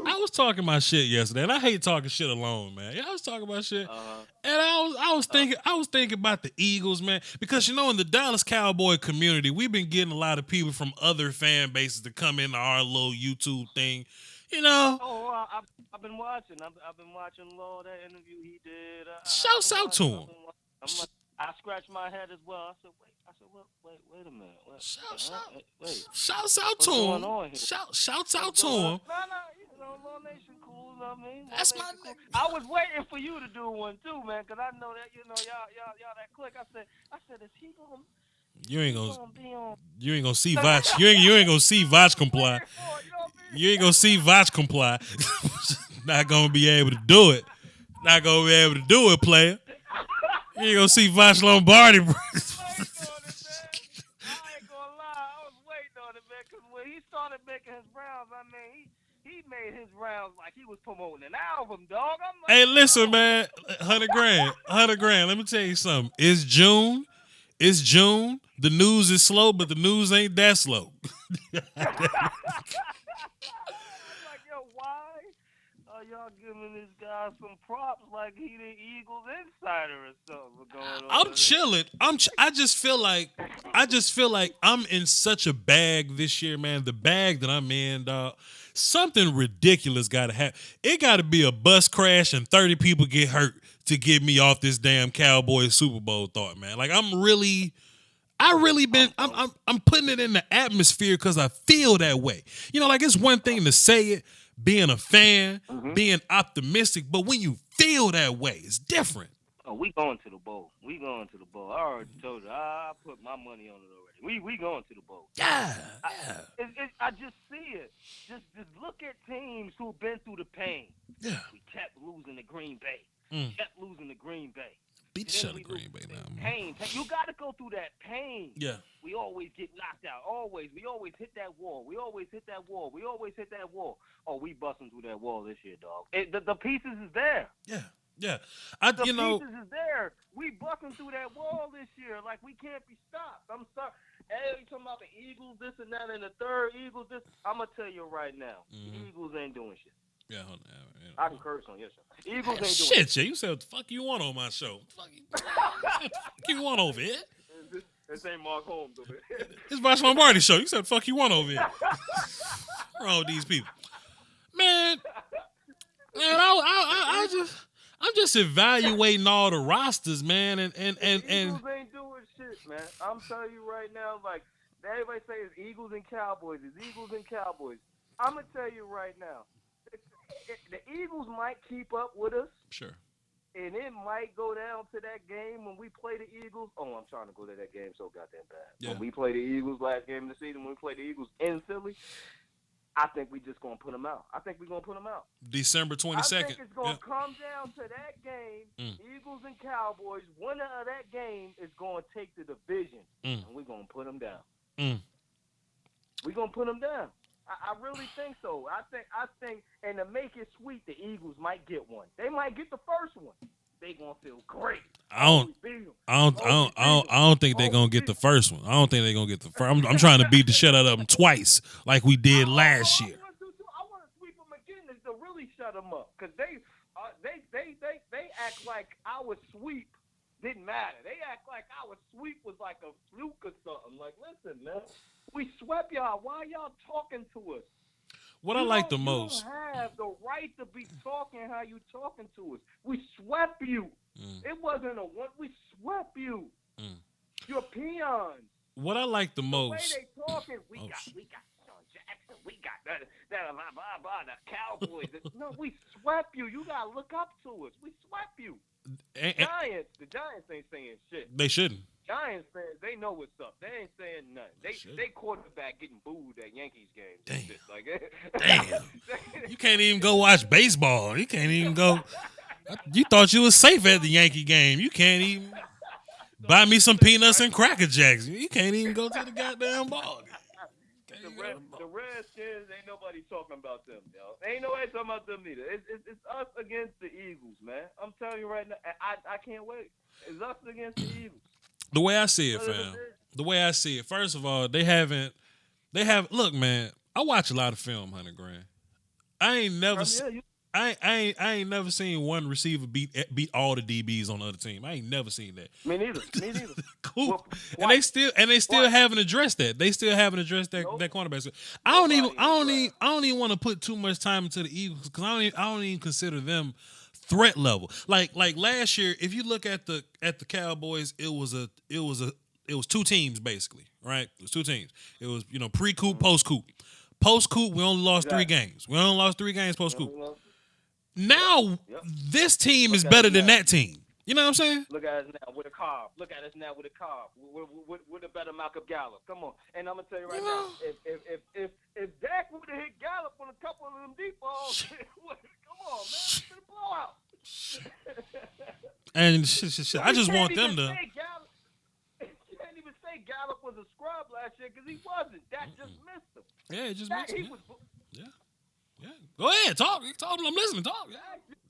I was talking my shit yesterday, and I hate talking shit alone, man. I was talking about shit, and I was thinking about the Eagles, man, because in the Dallas Cowboy community, we've been getting a lot of people from other fan bases to come into our little YouTube thing, Oh, I've been watching. I've been watching all that interview he did. Shouts out to him. I scratched my head as well. I said, wait a minute. Shouts out to him. Shouts out to him. No, Law Nation cool, you know what I mean? That's my cool. I was waiting for you to do one too, man, because I know that y'all that click. I said, is he gonna? You ain't gonna see Voch. You ain't gonna see Voch comply. You ain't gonna see Voch comply. Not gonna be able to do it. Not gonna be able to do it, player. You ain't gonna see Voch Lombardi, bro. I ain't gonna lie, I was waiting on it, man, because when he started making his rounds, I mean, he made his rounds like he was promoting an album, dog. I'm like, hey, listen, man, 100 grand. Let me tell you something. It's June. The news is slow, but the news ain't that slow. I'm like, yo, why are y'all giving this guy some props like he the Eagles insider or something going on? I'm chilling. I just feel like I'm in such a bag this year, man. The bag that I'm in, dog. something ridiculous got to happen. It got to be a bus crash and 30 people get hurt to get me off this damn Cowboys Super Bowl thought, man. Like I'm putting it in the atmosphere because I feel that way. You know, like it's one thing to say it, being a fan, being optimistic, but when you feel that way, it's different. Oh, we going to the bowl. We going to the bowl. I already told you. I put my money on it already. We going to the bowl. Yeah. I just see it. Just look at teams who've been through the pain. Yeah. We kept losing to Green Bay. Beat the shit out of Green Bay now, man. Pain. You got to go through that pain. Yeah. We always get knocked out. Always. We always hit that wall. Oh, we busting through that wall this year, dog. The pieces is there. Yeah. The pieces is there. We busting through that wall this year. Like, we can't be stopped. I'm sorry. Hey, you talking about the Eagles, this and that, and the third Eagles, this. I'm going to tell you right now. The Eagles ain't doing shit. Yeah, hold on. I can curse on your show. Eagles ain't doing shit, Jay. You said what the fuck you want on my show. Fuck you want over here? This ain't Mark Holmes over here. It's Voch Lombardi show. You said what the fuck you want over here? What's wrong with these people? Man, I'm just evaluating all the rosters, man, and Eagles ain't doing shit, man. I'm telling you right now, like everybody say it's Eagles and Cowboys. I'm gonna tell you right now, the Eagles might keep up with us. Sure. And it might go down to that game when we play the Eagles. Oh, I'm trying to go to that game so goddamn bad. Yeah. When we play the Eagles last game of the season, when we play the Eagles in Philly, I think we just going to put them out. December 22nd. I think it's going to come down to that game, Eagles and Cowboys. Winner of that game is going to take the division, and we're going to put them down. We're going to put them down. I really think so. I think, and to make it sweet, the Eagles might get one. They might get the first one. They gonna feel great. I don't think they're gonna get the first one. I don't think they're gonna get the first. I'm trying to beat the shit out of them twice, like we did last year. I want to sweep them again to really shut them up, because they act like our sweep didn't matter. They act like our sweep was like a fluke or something. Like, listen, man, we swept y'all. Why y'all talking to us? What I like the most. You don't have the right to be talking how you talking to us. We swept you. It wasn't a one. We swept you. You're peons. What I like the most. The way they talking, we got Sean Jackson. We got the Cowboys. No, we swept you. You gotta look up to us. We swept you. The Giants ain't saying shit. They shouldn't. Giants fans, they know what's up. They ain't saying nothing. They quarterback getting booed at Yankees games. Damn. You can't even go watch baseball. You can't even go. You thought you was safe at the Yankee game. You can't even buy me some peanuts and Cracker Jacks. You can't even go to the goddamn ball. The Redskins, ain't nobody talking about them, yo. Ain't nobody talking about them either. It's us against the Eagles, man. I'm telling you right now, I can't wait. It's us against the Eagles. The way I see it, fam. The way I see it. First of all, look, man, I watch a lot of film, 100 grand. I ain't never seen one receiver beat all the DBs on the other team. I ain't never seen that. Me neither. Cool. Well, and they still haven't addressed that. They still haven't addressed that cornerback. I don't even want to put too much time into the Eagles, because I don't even consider them threat level. Like last year, if you look at the Cowboys, it was two teams basically, right? It was two teams. It was, pre-coup, post-coup. Post-coup, we only lost 3 games. We only lost 3 games post-coup. Now, this team is better than that team. You know what I'm saying? Look at us now with a Cobb. We're the better Malcolm Gallup. Come on. And I'm going to tell you right now, if Dak would have hit Gallup on a couple of them deep balls, come on, man. It's a blowout. And I just want them to. You can't even say Gallup was a scrub last year, because he wasn't. Dak just missed him. Yeah, he just missed him. Yeah. Go ahead. Talk. I'm listening. Talk. Yeah.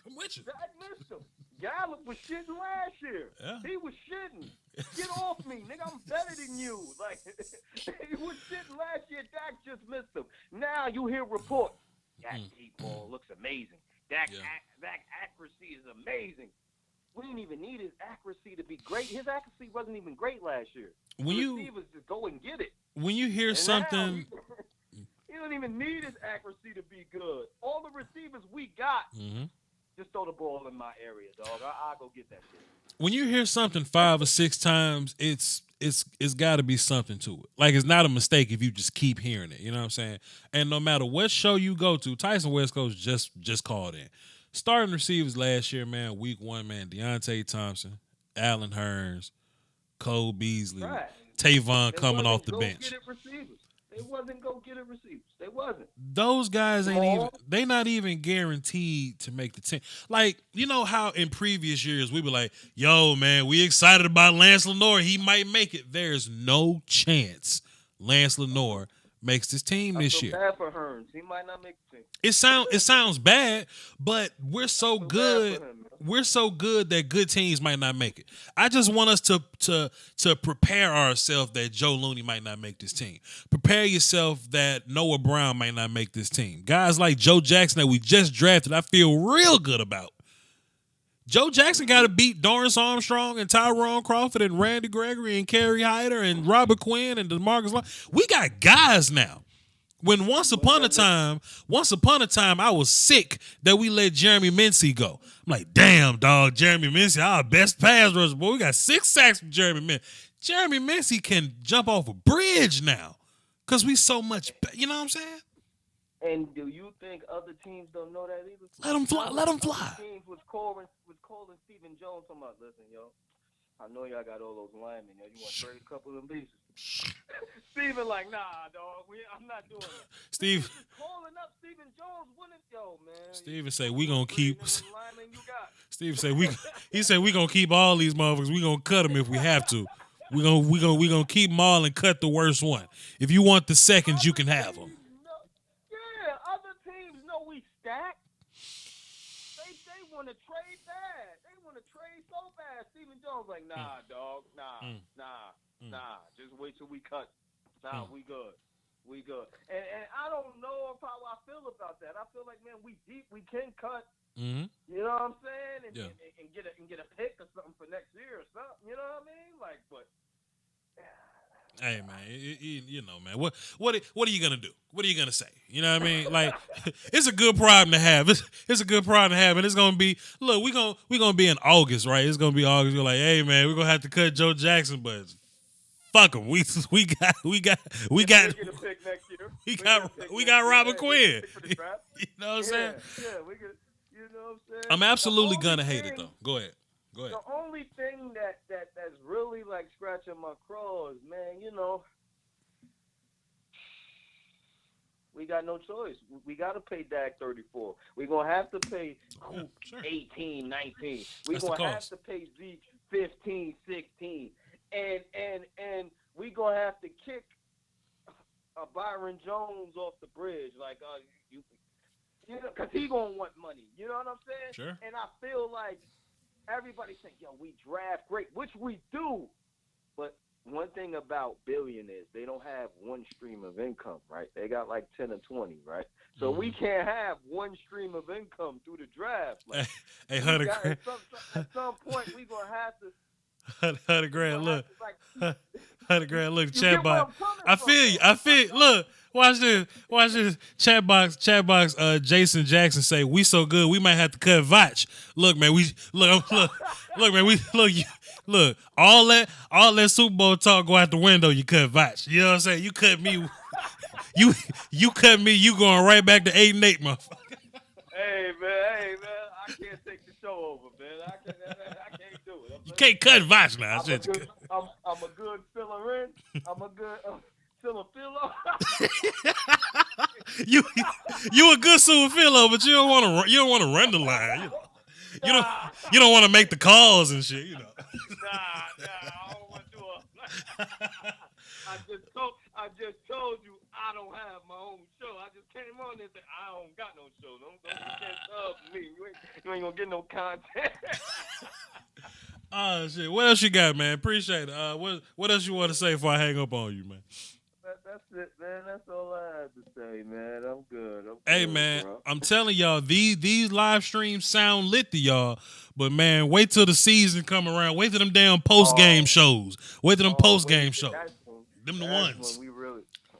I'm with you. Dak missed him. Gallup was shitting last year. Yeah. He was shitting. Get off me, nigga. I'm better than you. Like, he was shitting last year. Dak just missed him. Now you hear reports. Dak deep ball looks amazing. Dak accuracy is amazing. We didn't even need his accuracy to be great. His accuracy wasn't even great last year. Receivers just go and get it. When you hear something, He don't even need his accuracy to be good. All the receivers we got, just throw the ball in my area, dog. I'll go get that shit. When you hear something 5 or 6 times, it's got to be something to it. Like, it's not a mistake if you just keep hearing it. You know what I'm saying? And no matter what show you go to, Tyson West Coast just called in. Starting receivers last year, man, week 1, man, Deontay Thompson, Allen Hurns, Cole Beasley, Right. Tavon coming off the bench. They wasn't go-get-it receivers. They wasn't. Those guys they not even guaranteed to make the team. Like, you know how in previous years we were like, yo, man, we excited about Lance Lenore. He might make it. There's no chance Lance Lenore makes this team this year. Bad for Hurns. He might not make the team. It sounds bad, but we're so good. We're so good that good teams might not make it. I just want us to prepare ourselves that Joe Looney might not make this team. Prepare yourself that Noah Brown might not make this team. Guys like Joe Jackson that we just drafted, I feel real good about. Joe Jackson got to beat Dorrance Armstrong and Tyrone Crawford and Randy Gregory and Kerry Hyder and Robert Quinn and DeMarcus Lawrence. We got guys now. When once upon a time, I was sick that we let Jeremy Mincey go. I'm like, damn, dog, Jeremy Mincey, our best pass rusher. Boy, we got 6 sacks from Jeremy Mincey. Jeremy Mincey can jump off a bridge now because we so much, you know what I'm saying? And do you think other teams don't know that either? Let them fly. Let them fly. Other teams was calling Stephen Jones. I'm like, listen, yo, I know y'all got all those linemen. Yo, you want to trade a couple of them pieces? Steven like, nah, dog. I'm not doing it. Steve calling up Stephen Jones. Man. Steven say we gonna keep. Steve say He said we gonna keep all these motherfuckers. We gonna cut them if we have to. We gonna keep them all and cut the worst one. If you want the seconds, you can have them. Yeah, other teams know we stacked. They want to trade bad. They want to trade so bad. Stephen Jones like, nah, dog, nah. Just wait till we cut. Nah, we good. And I don't know how I feel about that. I feel like, man, we deep. We can cut. Mm-hmm. You know what I'm saying? And, yeah. and get a pick or something for next year or something. You know what I mean? Like, but. Hey man, you know, man. What are you gonna do? What are you gonna say? You know what I mean? Like, it's a good problem to have. It's a good problem to have, and it's gonna be. Look, we gonna be in August, right? It's gonna be August. You're like, hey man, we're gonna have to cut Joe Jackson, but fuck him. We got. We got Robert Quinn. You know what I'm saying? Yeah, we could. You know what I'm saying? I'm absolutely gonna hate it though. Go ahead. The only thing that's really like scratching my craws, man, you know, we got no choice. We got to pay Dak 34. We're going to have to pay 18, 19. We're going to have to pay Zeke 15, 16. And we're going to have to kick Byron Jones off the bridge. Like, you know, because he's going to want money. You know what I'm saying? Sure. And I feel like everybody saying, yo, we draft great, which we do. But one thing about billionaires, they don't have one stream of income, right? They got like 10 or 20, right? So we can't have one stream of income through the draft. Like, hey, at some point, we're going to have to. 100 grand, look. 100 grand, look, chat box. I feel, look. Watch this. Chat box. Jason Jackson say we so good we might have to cut Voch. Look, man. Look. All that Super Bowl talk go out the window. You cut Voch. You know what I'm saying? You cut me. You cut me. You going right back to 8-8, motherfucker. Hey man. I can't take the show over, man. I can't do it. You can't cut Voch now. I'm a good filler in. I'm a good. you a good Suafilo, but you don't want to run the line. You don't want to make the calls and shit. You know. Nah, I don't want to do it. I just told you I don't have my own show. I just came on and said I don't got no show. You can't sub me. You ain't gonna get no content. Oh shit! What else you got, man? Appreciate it. What else you want to say before I hang up on you, man? That's it, man. That's all I have to say, man. I'm good. Hey, man, bro. I'm telling y'all, these live streams sound lit to y'all, but man, wait till the season come around. Wait till them damn post game shows. Wait till them post game shows. Them the ones.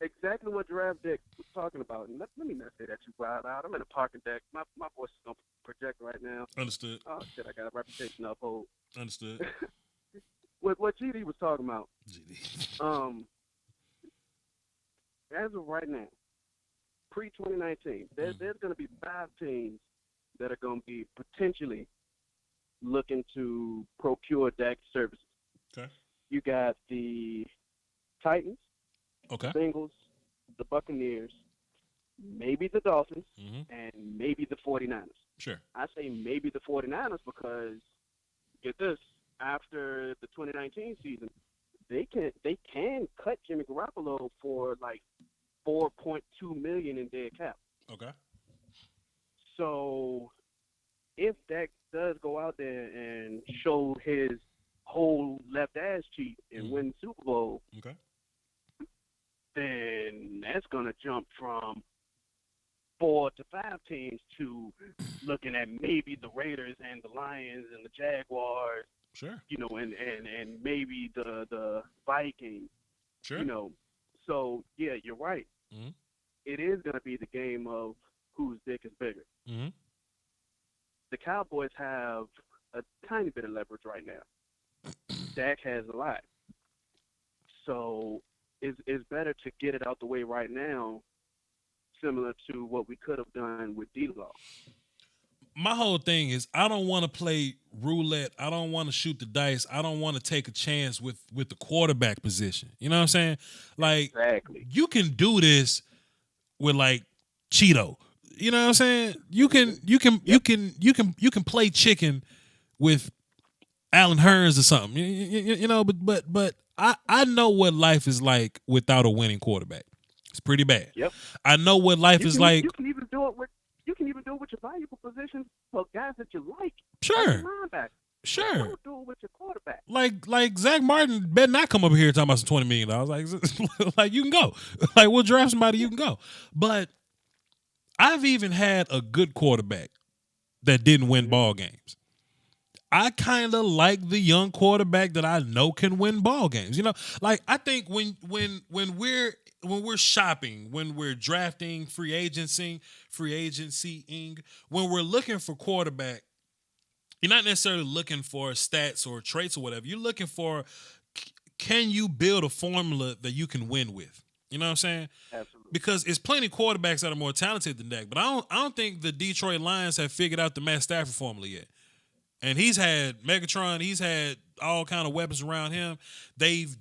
exactly what Draft Dick was talking about. And let me not say that too loud. I'm in a parking deck. My voice is going to project right now. Understood. Oh, shit, I got a reputation to uphold. Understood. What GD was talking about. GD. As of right now, pre-2019, there's going to be 5 teams that are going to be potentially looking to procure Dak's services. Okay. You got the Titans, Okay. Bengals, the Buccaneers, maybe the Dolphins, and maybe the 49ers. Sure. I say maybe the 49ers because, get this, after the 2019 season, they can cut Jimmy Garoppolo for like $4.2 million in dead cap. Okay. So if Dak does go out there and show his whole left ass cheek and win the Super Bowl, okay, then that's gonna jump from 4 to 5 teams to looking at maybe the Raiders and the Lions and the Jaguars. Sure. You know, and maybe the Vikings. Sure. You know, so yeah, you're right. It is going to be the game of whose dick is bigger. The Cowboys have a tiny bit of leverage right now. Dak has a lot. So it's better to get it out the way right now, similar to what we could have done with D-Law. My whole thing is I don't want to play roulette. I don't want to shoot the dice. I don't want to take a chance with the quarterback position. You know what I'm saying? Like, exactly. You can do this with like Cheeto. You know what I'm saying? You can play chicken with Alan Hearns or something. You know, but I know what life is like without a winning quarterback. It's pretty bad. Yep. I know what life is like. You can even do it with your valuable positions for guys that you like. Sure. Like sure. Don't do it with your quarterback. Like Zach Martin better not come up here talking about some $20 million. Like you can go. Like we'll draft somebody, you can go. But I've even had a good quarterback that didn't win ball games. I kind of like the young quarterback that I know can win ball games. You know, like I think when we're shopping, when we're drafting, free agencying, when we're looking for quarterback, you're not necessarily looking for stats or traits or whatever. You're looking for, can you build a formula that you can win with? You know what I'm saying? Absolutely. Because it's plenty of quarterbacks that are more talented than Dak, but I don't think the Detroit Lions have figured out the Matt Stafford formula yet. And he's had Megatron. He's had all kind of weapons around him. They've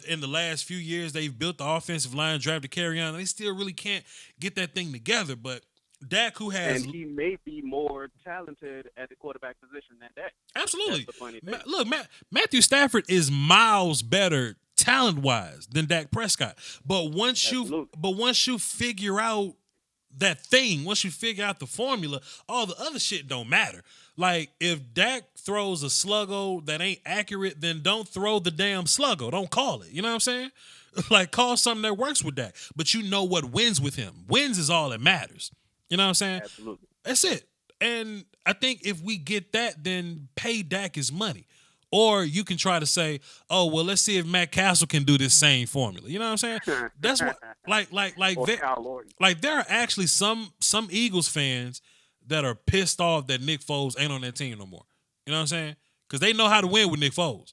in the last few years they've built the offensive line, drafted Carry-On. They still really can't get that thing together. But Dak, who has and he may be more talented at the quarterback position than Dak. Absolutely. That's the funny thing. Look, Matthew Stafford is miles better talent-wise than Dak Prescott. But once you figure out that thing, once you figure out the formula, all the other shit don't matter. Like, if Dak throws a sluggo that ain't accurate, then don't throw the damn sluggo. Don't call it. You know what I'm saying? Like, call something that works with Dak. But you know what wins with him. Wins is all that matters. You know what I'm saying? Absolutely. That's it. And I think if we get that, then pay Dak his money. Or you can try to say, oh, well, let's see if Matt Castle can do this same formula. You know what I'm saying? That's what, like there are actually some Eagles fans that are pissed off that Nick Foles ain't on that team no more. You know what I'm saying? Because they know how to win with Nick Foles.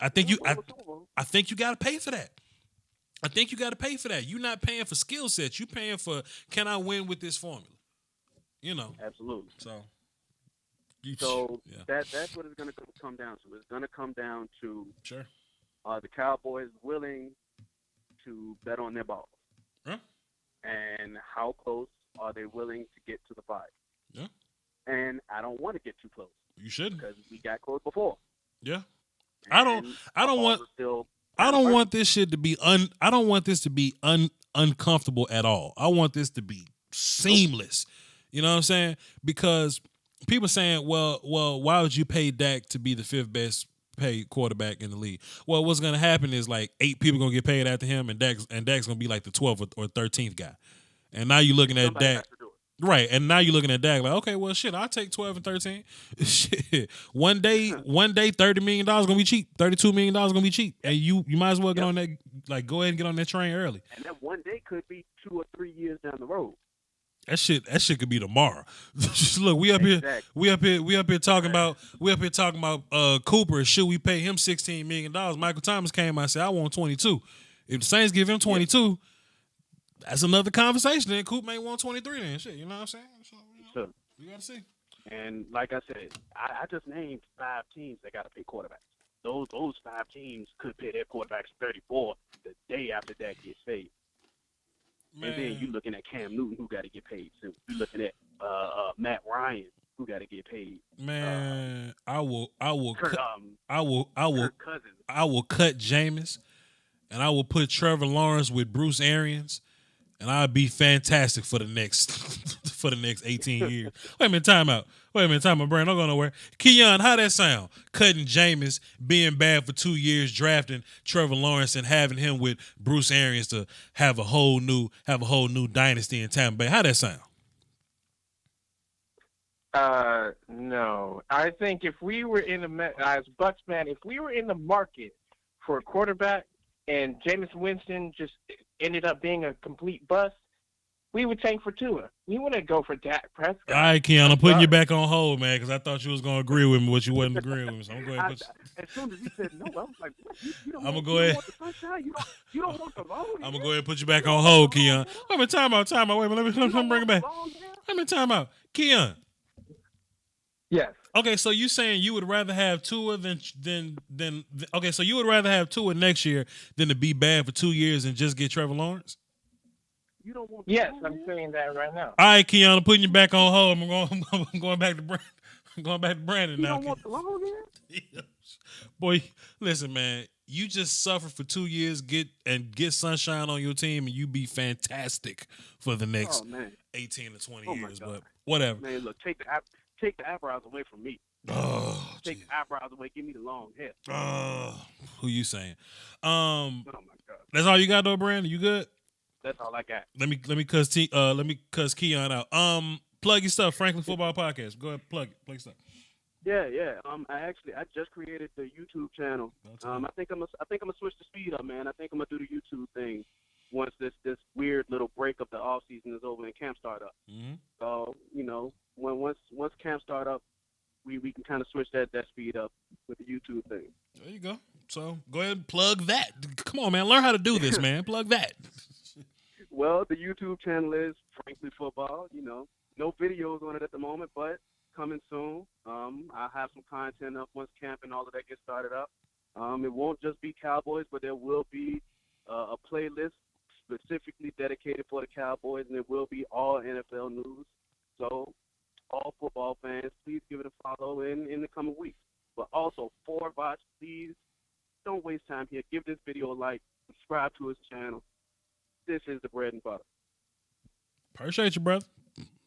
I think you got to pay for that. I think you got to pay for that. You're not paying for skill sets. You're paying for, can I win with this formula? You know. Absolutely. So that's what it's going to come down to. It's going to come down to sure. Are the Cowboys willing to bet on their balls? Huh? And how close are they willing to get to the 5? Yeah. And I don't want to get too close. You shouldn't. Because we got close before. Yeah. I don't want this shit to be uncomfortable at all. I want this to be seamless. You know what I'm saying? Because people saying, well, why would you pay Dak to be the 5th best paid quarterback in the league? Well, what's going to happen is like 8 people going to get paid after him, and Dak's going to be like the 12th or 13th guy. And now you're looking at Dak. Right, and now you're looking at Dak like, okay, well, shit, I'll take 12 and 13. Shit, one day, $30 million gonna be cheap. $32 million gonna be cheap, and you might as well get on that. Like, go ahead and get on that train early. And that one day could be 2 or 3 years down the road. That shit could be tomorrow. Look, we up here talking about Cooper. Should we pay him $16 million? Michael Thomas came out and said, I want 22. If the Saints give him 22. That's another conversation. Then Coop may want 23 then. Shit, you know what I'm saying? So, Sure. We got to see. And like I said, I just named 5 teams that got to pay quarterbacks. Those 5 teams could pay their quarterbacks 34 the day after that gets paid. Man. And then you're looking at Cam Newton, who got to get paid soon. You're looking at Matt Ryan, who got to get paid. Man, I will Kirk cut Jameis, and I will put Trevor Lawrence with Bruce Arians. And I'll be fantastic for the next 18 years. Wait a minute, time out, Brandon. Don't go nowhere. Keon, how that sound? Cutting Jameis, being bad for 2 years, drafting Trevor Lawrence, and having him with Bruce Arians to have a whole new dynasty in Tampa Bay. How that sound? No. I think if we were as Bucks fan, if we were in the market for a quarterback and Jameis Winston just ended up being a complete bust, we would tank for Tua. We wouldn't go for Dak Prescott. All right, Keon, I'm putting you back on hold, man, because I thought you was going to agree with me, what you wasn't agreeing with me. So I'm going to as soon as you said no, I was like, what? You don't I'm want, gonna go ahead. Want the sunshine? You don't want the loan? I'm going to go ahead and put you back on hold, Keon. Wait a minute, time out. Wait a minute, let me bring it back. Wait a minute, time out. Keon. Yes. Okay, so you saying you would rather have Tua than okay, so you would rather have Tua next year than to be bad for 2 years and just get Trevor Lawrence? You don't want. Yes, I'm saying that right now. All right, Keon, I'm putting you back on hold. I'm going back to Brandon. I'm going back to Brandon you now. You don't want the loan here? Boy, listen, man. You just suffer for 2 years, get sunshine on your team, and you be fantastic for the next 18 to 20 years. But whatever. Man, look, take the eyebrows away from me. Oh, take the eyebrows away. Give me the long hair. Who you saying? Oh my God. That's all you got though, Brandon. You good? That's all I got. Let me cuss Keon out. Plug your stuff, Franklin Football Podcast. Go ahead, plug your stuff. Yeah. I just created the YouTube channel. I think I'm gonna switch the speed up, man. I think I'm gonna do the YouTube thing once this weird little break of the off season is over and camp start up. Mm-hmm. So once camp start up, we can kind of switch that speed up with the YouTube thing. There you go. So go ahead and plug that. Come on, man. Learn how to do this, man. Plug that. Well, the YouTube channel is Frankly Football. No videos on it at the moment, but coming soon. I'll have some content up once camp and all of that gets started up. It won't just be Cowboys, but there will be a playlist specifically dedicated for the Cowboys, and it will be all NFL news. So all football fans, please give it a follow in the coming weeks. But also, for Voch, please don't waste time here. Give this video a like. Subscribe to his channel. This is the bread and butter. Appreciate you, brother.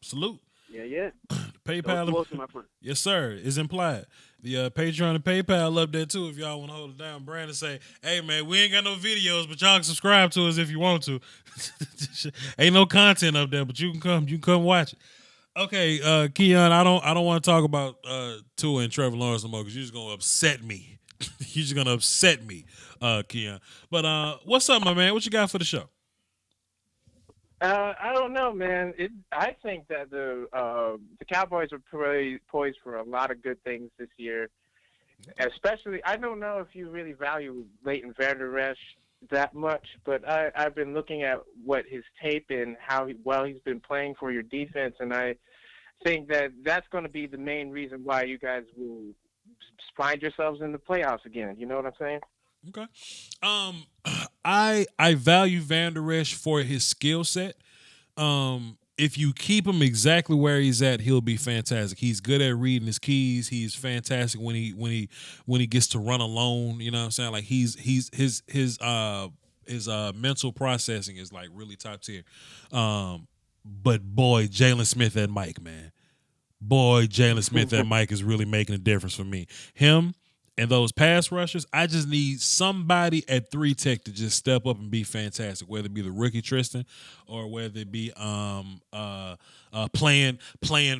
Salute. Yeah. PayPal. Welcome, my friend. Yes, sir. It's implied. The Patreon and PayPal up there too. If y'all want to hold it down, Brandon say, "Hey man, we ain't got no videos, but y'all can subscribe to us if you want to. Ain't no content up there, but you can come watch it." Okay, Keon, I don't want to talk about Tua and Trevor Lawrence no more because you're just gonna upset me. You're just gonna upset me, Keon. But what's up, my man? What you got for the show? I don't know, man. I think that the Cowboys are poised for a lot of good things this year. Especially, I don't know if you really value Leighton Vander Esch that much, but I've been looking at what his tape and how well he's been playing for your defense, and I think that that's going to be the main reason why you guys will find yourselves in the playoffs again. You know what I'm saying? Okay. I value Vander Esch for his skill set. If you keep him exactly where he's at, he'll be fantastic. He's good at reading his keys. He's fantastic when he gets to run alone. You know what I'm saying? Like his mental processing is like really top tier. But boy, Jalen Smith at Mike, man. Boy, Jalen Smith at Mike is really making a difference for me. Him and those pass rushers, I just need somebody at 3 tech to just step up and be fantastic, whether it be the rookie Tristan or whether it be playing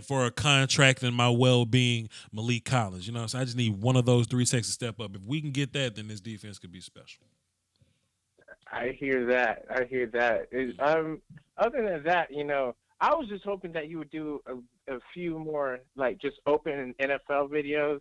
for a contract and my well-being Malik Collins. You know, so I just need one of those 3 techs to step up. If we can get that, then this defense could be special. I hear that. Other than that, you know, I was just hoping that you would do a few more, like, just open NFL videos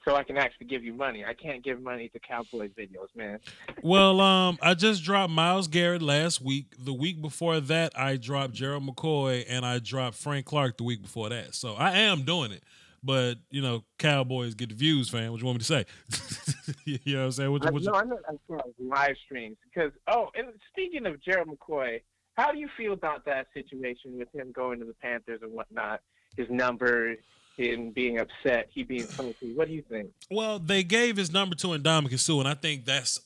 so I can actually give you money. I can't give money to Cowboys videos, man. Well, I just dropped Myles Garrett last week. The week before that, I dropped Gerald McCoy, and I dropped Frank Clark the week before that. So I am doing it. But, you know, Cowboys get the views, fam. What you want me to say? You know what I'm saying? I know live streams. Because, and speaking of Gerald McCoy, how do you feel about that situation with him going to the Panthers and whatnot? His number, him being upset, he being salty. What do you think? Well, they gave his number to Ndamukong Suh, and I think that's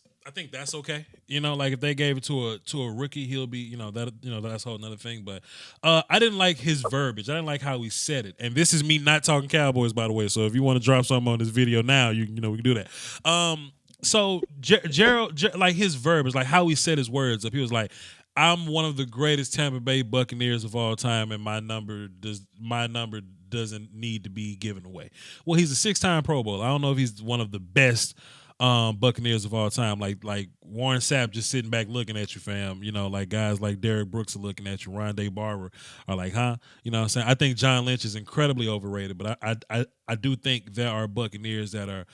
okay. You know, like if they gave it to a rookie, he'll be, that's a whole another thing. But I didn't like his verbiage. I didn't like how he said it. And this is me not talking Cowboys, by the way. So if you want to drop something on this video now, we can do that. So Gerald, like his verbiage, like how he said his words up, he was like, I'm one of the greatest Tampa Bay Buccaneers of all time, and my number doesn't need to be given away. Well, he's a 6-time Pro Bowl. I don't know if he's one of the best Buccaneers of all time. Like Warren Sapp just sitting back looking at you, fam. You know, like guys like Derek Brooks are looking at you. Rondé Barber are like, huh? You know what I'm saying? I think John Lynch is incredibly overrated, but I do think there are Buccaneers that are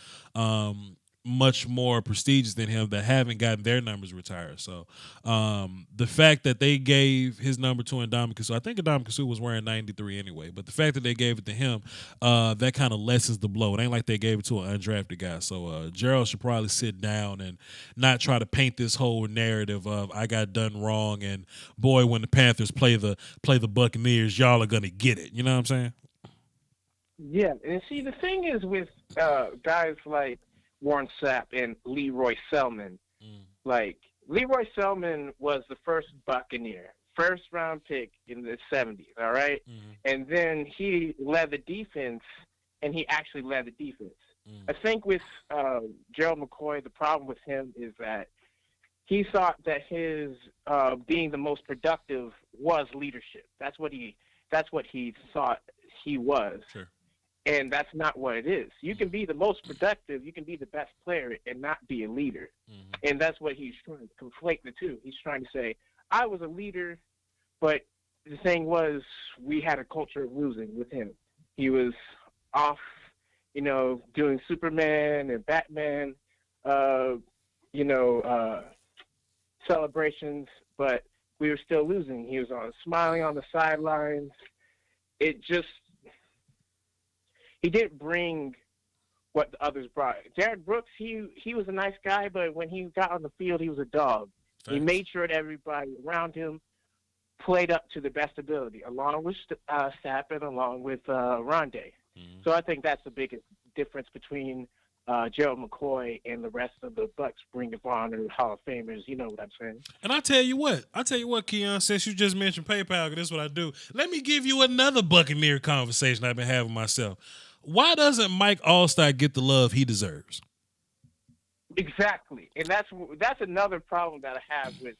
much more prestigious than him that haven't gotten their numbers retired. So the fact that they gave his number to Ndamukong Suh, I think Ndamukong Suh was wearing 93 anyway, but the fact that they gave it to him, that kind of lessens the blow. It ain't like they gave it to an undrafted guy. So Gerald should probably sit down and not try to paint this whole narrative of I got done wrong and boy, when the Panthers play the Buccaneers, y'all are gonna get it. You know what I'm saying? Yeah, and see the thing is with guys like Warren Sapp and Leroy Selman. Like, Leroy Selman was the first Buccaneer, first-round pick in the 70s, all right? And then he led the defense, and he actually led the defense. I think with Gerald McCoy, the problem with him is that he thought that his being the most productive was leadership. That's what he thought he was. Sure. And that's not what it is. You can be the most productive, you can be the best player and not be a leader. And that's what he's trying to conflate the two. He's trying to say, I was a leader, but the thing was we had a culture of losing with him. He was off, doing Superman and Batman, celebrations, but we were still losing. He was smiling on the sidelines. He didn't bring what the others brought. Jared Brooks, he was a nice guy, but when he got on the field, he was a dog. Thanks. He made sure that everybody around him played up to the best ability, along with Sapp and along with Rondé. So I think that's the biggest difference between Gerald McCoy and the rest of the Bucs Ring of Honor Hall of Famers. You know what I'm saying? And I tell you what, Keon, since you just mentioned PayPal, this is what I do. Let me give you another Buccaneer conversation I've been having myself. Why doesn't Mike Allstott get the love he deserves? Exactly. And that's another problem that I have with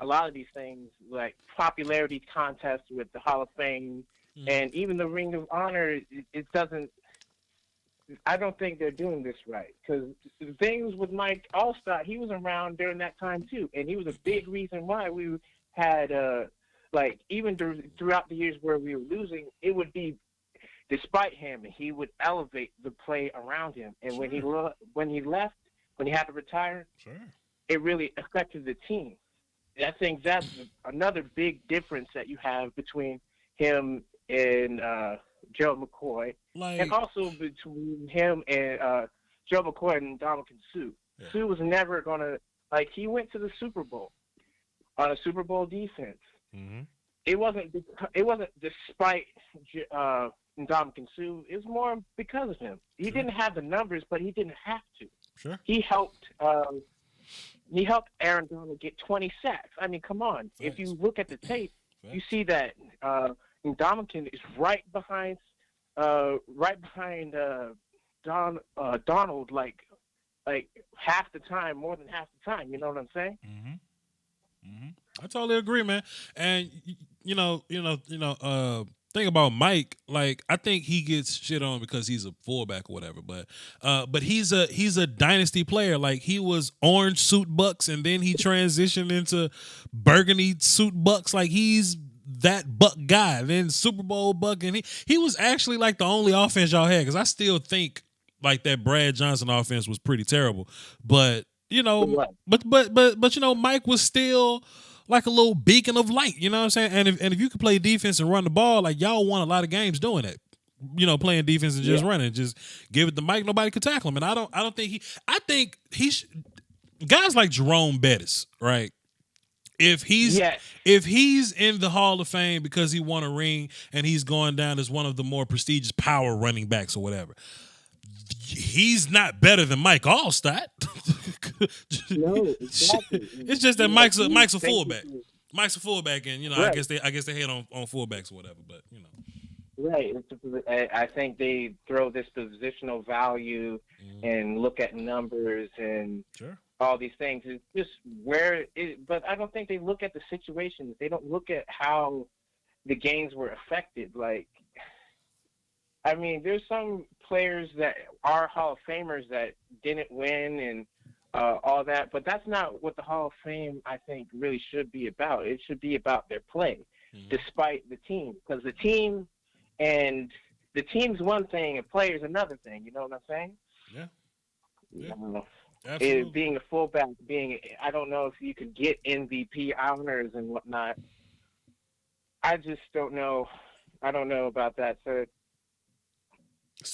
a lot of these things, like popularity contests with the Hall of Fame and even the Ring of Honor. It doesn't. I don't think they're doing this right, because the things with Mike Allstott, he was around during that time too, and he was a big reason why we had even throughout the years where we were losing, it would be despite him, he would elevate the play around him, and when he left, when he had to retire, it really affected the team. And I think that's another big difference that you have between him and Gerald McCoy, and also between him and Gerald McCoy and Ndamukong Suh. Yeah. Suh was never going to, he went to the Super Bowl on a Super Bowl defense. It wasn't despite Ndamukong Suh. It was more because of him. He didn't have the numbers, but he didn't have to. Sure. He helped Aaron Donald get 20 sacks. I mean, come on. Thanks. If you look at the tape, you see that Ndamukong is right behind Donald like half the time, more than half the time. You know what I'm saying? I totally agree, man. And thing about Mike, like I think he gets shit on because he's a fullback or whatever, but he's a dynasty player. Like he was orange suit Bucks and then he transitioned into burgundy suit Bucks. Like he's that Buck guy. Then Super Bowl Buck, and he was actually like the only offense y'all had, because I still think like that Brad Johnson offense was pretty terrible. But Mike was still like a little beacon of light, you know what I'm saying? And if you could play defense and run the ball, like y'all won a lot of games doing that. Playing defense and just running, just give it to Mike, nobody could tackle him. And I think guys like Jerome Bettis, right? If he's in the Hall of Fame because he won a ring and he's going down as one of the more prestigious power running backs or whatever, he's not better than Mike Allstott. No, exactly. It's just that Mike's a fullback. Mike's a fullback, and right. I guess they hit on fullbacks or whatever, but Right. I think they throw this positional value and look at numbers and all these things. It's just but I don't think they look at the situations. They don't look at how the games were affected. Like, I mean, there's some players that are Hall of Famers that didn't win and all that, but that's not what the Hall of Fame, I think, really should be about. It should be about their play, despite the team, because the team's one thing and player's another thing. You know what I'm saying? Yeah. Absolutely. Being a fullback, I don't know if you could get MVP honors and whatnot. I just don't know. I don't know about that. So,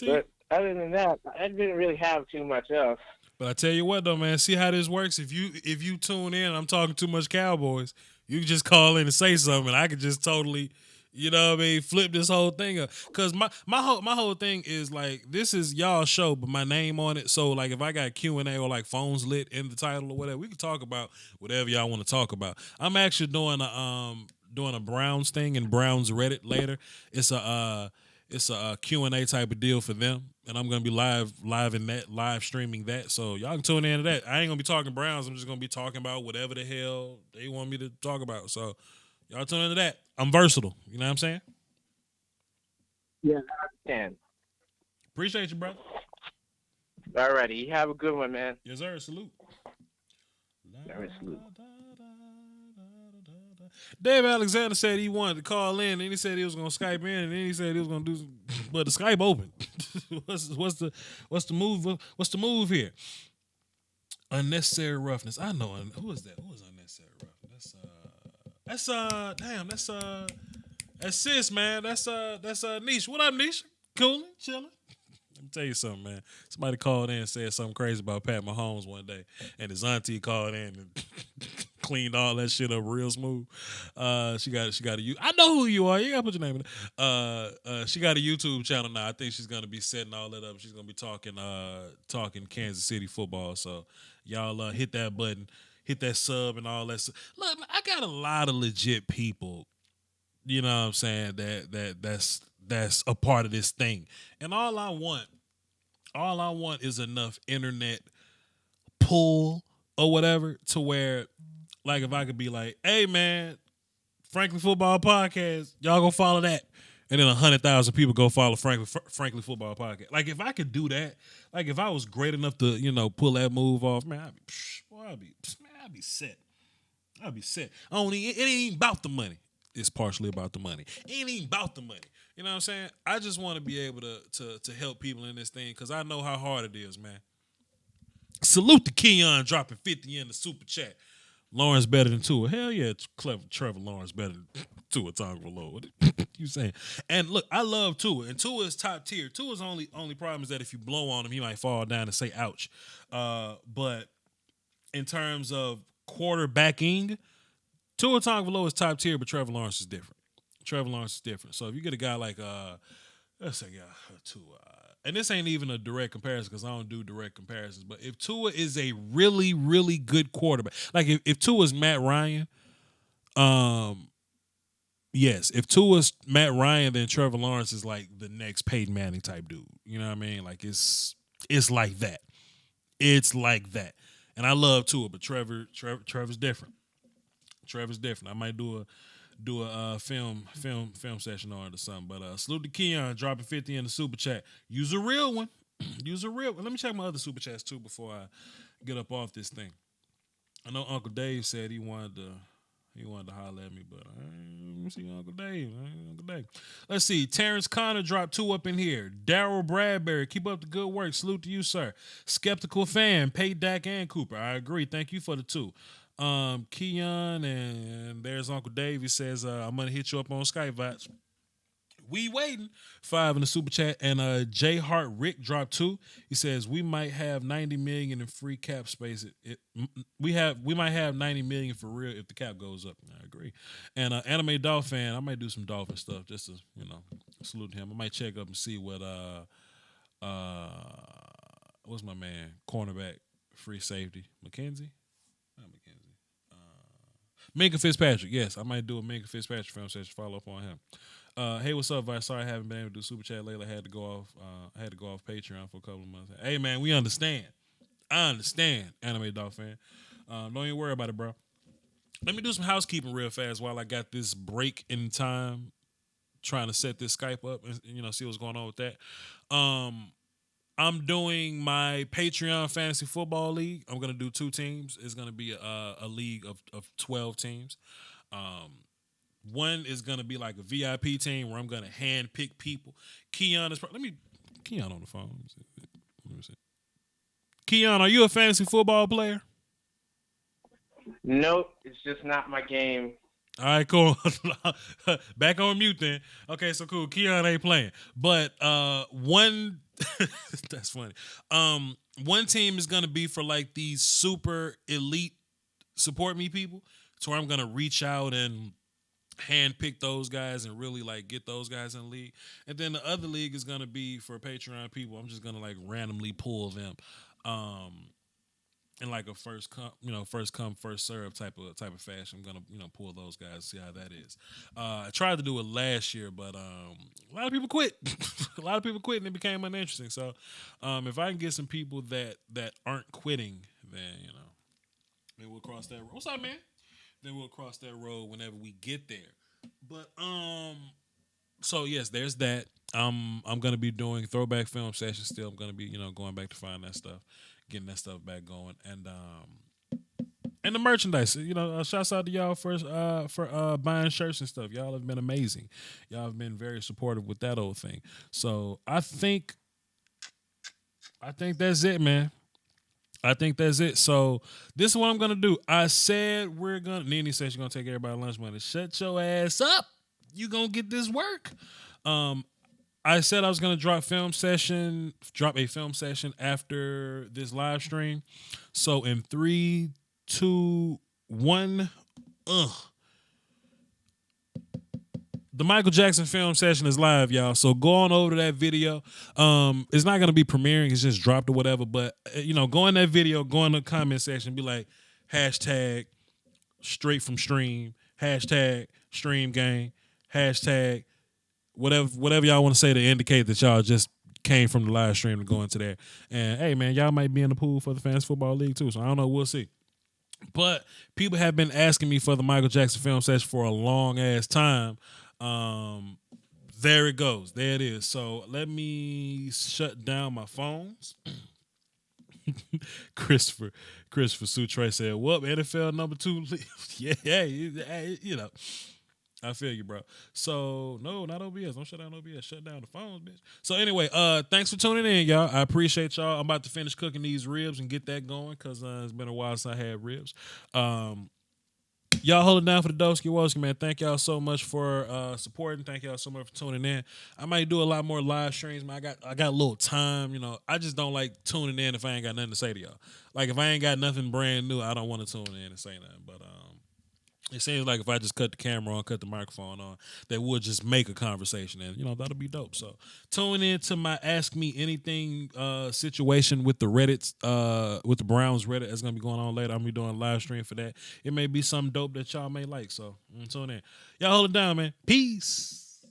but other than that, I didn't really have too much else. But I tell you what, though, man, see how this works. If you tune in, I'm talking too much Cowboys, you can just call in and say something, and I could just totally, flip this whole thing up. Because my whole thing is, like, this is y'all show, but my name on it. So, like, if I got Q&A or, like, phones lit in the title or whatever, we can talk about whatever y'all want to talk about. I'm actually doing a Browns thing in Browns Reddit later. It's a Q&A type of deal for them, and I'm gonna be live streaming that, so y'all can tune in to that. I ain't gonna be talking Browns. I'm just gonna be talking about whatever the hell they want me to talk about. So y'all tune into that. I'm versatile. You know what I'm saying? Yeah, I can. Appreciate you, brother. Alrighty, you have a good one, man. Yes, sir. Salute. All right, salute. Dave Alexander said he wanted to call in, and he said he was going to Skype in, and then he said he was going to do, but the Skype open. What's the move? What's the move here? Unnecessary roughness. I know. Who is that? Who is unnecessary roughness? That's sis, man. That's Niche. What up, Niche? Cooling, chilling. Let me tell you something, man. Somebody called in and said something crazy about Pat Mahomes one day, and his auntie called in and cleaned all that shit up real smooth. She got I know who you are. You gotta put your name in it. She got a YouTube channel now. I think she's gonna be setting all that up. She's gonna be talking Kansas City football. So y'all hit that button, hit that sub and all that stuff. Look, I got a lot of legit people. You know what I'm saying? That's a part of this thing. And all I want is enough internet pull or whatever to where, like, if I could be like, hey, man, Frankly Football Podcast, y'all go follow that. And then 100,000 people go follow Frankly Football Podcast. Like, if I could do that, like, if I was great enough to, pull that move off, man, I'd be set. I'd be set. It ain't about the money. It's partially about the money. It ain't even about the money. You know what I'm saying? I just want to be able to help people in this thing because I know how hard it is, man. Salute to Keon dropping 50 in the super chat. Lawrence better than Tua. Hell yeah, clever Trevor Lawrence better than Tua Tagovailoa. What you saying? And look, I love Tua, and Tua is top tier. Tua's only problem is that if you blow on him, he might fall down and say ouch. But in terms of quarterbacking, Tua Tagovailoa is top tier, but Trevor Lawrence is different. So if you get a guy like let's say Tua, and this ain't even a direct comparison because I don't do direct comparisons, but if Tua is a really, really good quarterback, like if Tua is Matt Ryan, Yes, if Tua's Matt Ryan, then Trevor Lawrence is like the next Peyton Manning type dude. You know what I mean? Like it's like that. It's like that. And I love Tua, but Trevor's different. Trevor's different. I might do a film session on it or something. But salute to Keon dropping 50 in the super chat. Use a real one. Use a real one. Let me check my other super chats too before I get up off this thing. I know Uncle Dave said he wanted to holler at me, but let me see Uncle Dave. Let's see. Terrence Connor dropped 2 up in here. Daryl Bradbury, keep up the good work. Salute to you, sir. Skeptical fan, pay Dak and Cooper. I agree. Thank you for the 2. Keon and there's Uncle Dave. He says, I'm gonna hit you up on Skype, Voch. We waiting. 5 in the super chat. And J Hart Rick dropped 2. He says we might have 90 million in free cap space. We might have 90 million for real if the cap goes up. I agree. And Anime Dolphin, I might do some Dolphin stuff just to salute him. I might check up and see what what's my man cornerback free safety McKenzie. Not McKenzie. Minka Fitzpatrick. Yes, I might do a Minka Fitzpatrick film session. Follow up on him. Hey, what's up, Vice? Sorry I haven't been able to do super chat lately. I had to go off Patreon for a couple of months. Hey man, we understand. I understand, Anime Dog fan. Don't even worry about it, bro. Let me do some housekeeping real fast while I got this break in time trying to set this Skype up and see what's going on with that. I'm doing my Patreon fantasy football league. I'm gonna do 2 teams. It's gonna be a league of 12 teams. One is gonna be like a VIP team where I'm gonna hand pick people. Keon is Keon on the phone. Let me see. Keon, are you a fantasy football player? Nope, it's just not my game. All right, cool. Back on mute then. Okay, so cool. Keon ain't playing, but one that's funny. One team is gonna be for like these super elite support me people, to where I'm gonna reach out and hand pick those guys and really like get those guys in the league. And then the other league is gonna be for Patreon people. I'm just gonna like randomly pull them, in like a first come first serve type of fashion. I'm gonna pull those guys, see how that is. I tried to do it last year, but a lot of people quit. A lot of people quit, and it became uninteresting. So if I can get some people that aren't quitting, then maybe we'll cross that road. What's up, man? Then we'll cross that road whenever we get there. But so yes, there's that. I'm gonna be doing throwback film sessions still. I'm gonna be going back to find that stuff, getting that stuff back going, and the merchandise. Shouts out to y'all for buying shirts and stuff. Y'all have been amazing. Y'all have been very supportive with that old thing. So I think that's it, man. I think that's it. So this is what I'm gonna do. I said Nene said she's gonna take everybody lunch money. Shut your ass up. You gonna get this work. I said I was gonna drop a film session after this live stream. So in 3, 2, 1, the Michael Jackson film session is live, y'all. So go on over to that video. It's not going to be premiering. It's just dropped or whatever. But, go in that video, go in the comment section, be like, hashtag straight from stream, hashtag stream gang, hashtag whatever y'all want to say to indicate that y'all just came from the live stream to go into there. And, hey, man, y'all might be in the pool for the Fantasy Football League, too. So I don't know. We'll see. But people have been asking me for the Michael Jackson film session for a long-ass time. There it goes. There it is. So let me shut down my phones. Christopher Sutre said, "What NFL number 2? yeah, I feel you, bro. So no, not OBS. Don't shut down OBS. Shut down the phones, bitch. So anyway, thanks for tuning in, y'all. I appreciate y'all. I'm about to finish cooking these ribs and get that going because it's been a while since I had ribs. Y'all hold it down for the Doski Woski, man. Thank y'all so much for supporting. Thank y'all so much for tuning in. I might do a lot more live streams, man. I got a little time, I just don't like tuning in if I ain't got nothing to say to y'all. Like if I ain't got nothing brand new, I don't want to tune in and say nothing. But It seems like if I just cut the camera on, cut the microphone on, that would just make a conversation, and that'll be dope. So tune in to my Ask Me Anything situation with the Reddits, with the Browns Reddit. That's gonna be going on later. I'm gonna be doing a live stream for that. It may be something dope that y'all may like. So tune in. Y'all hold it down, man. Peace.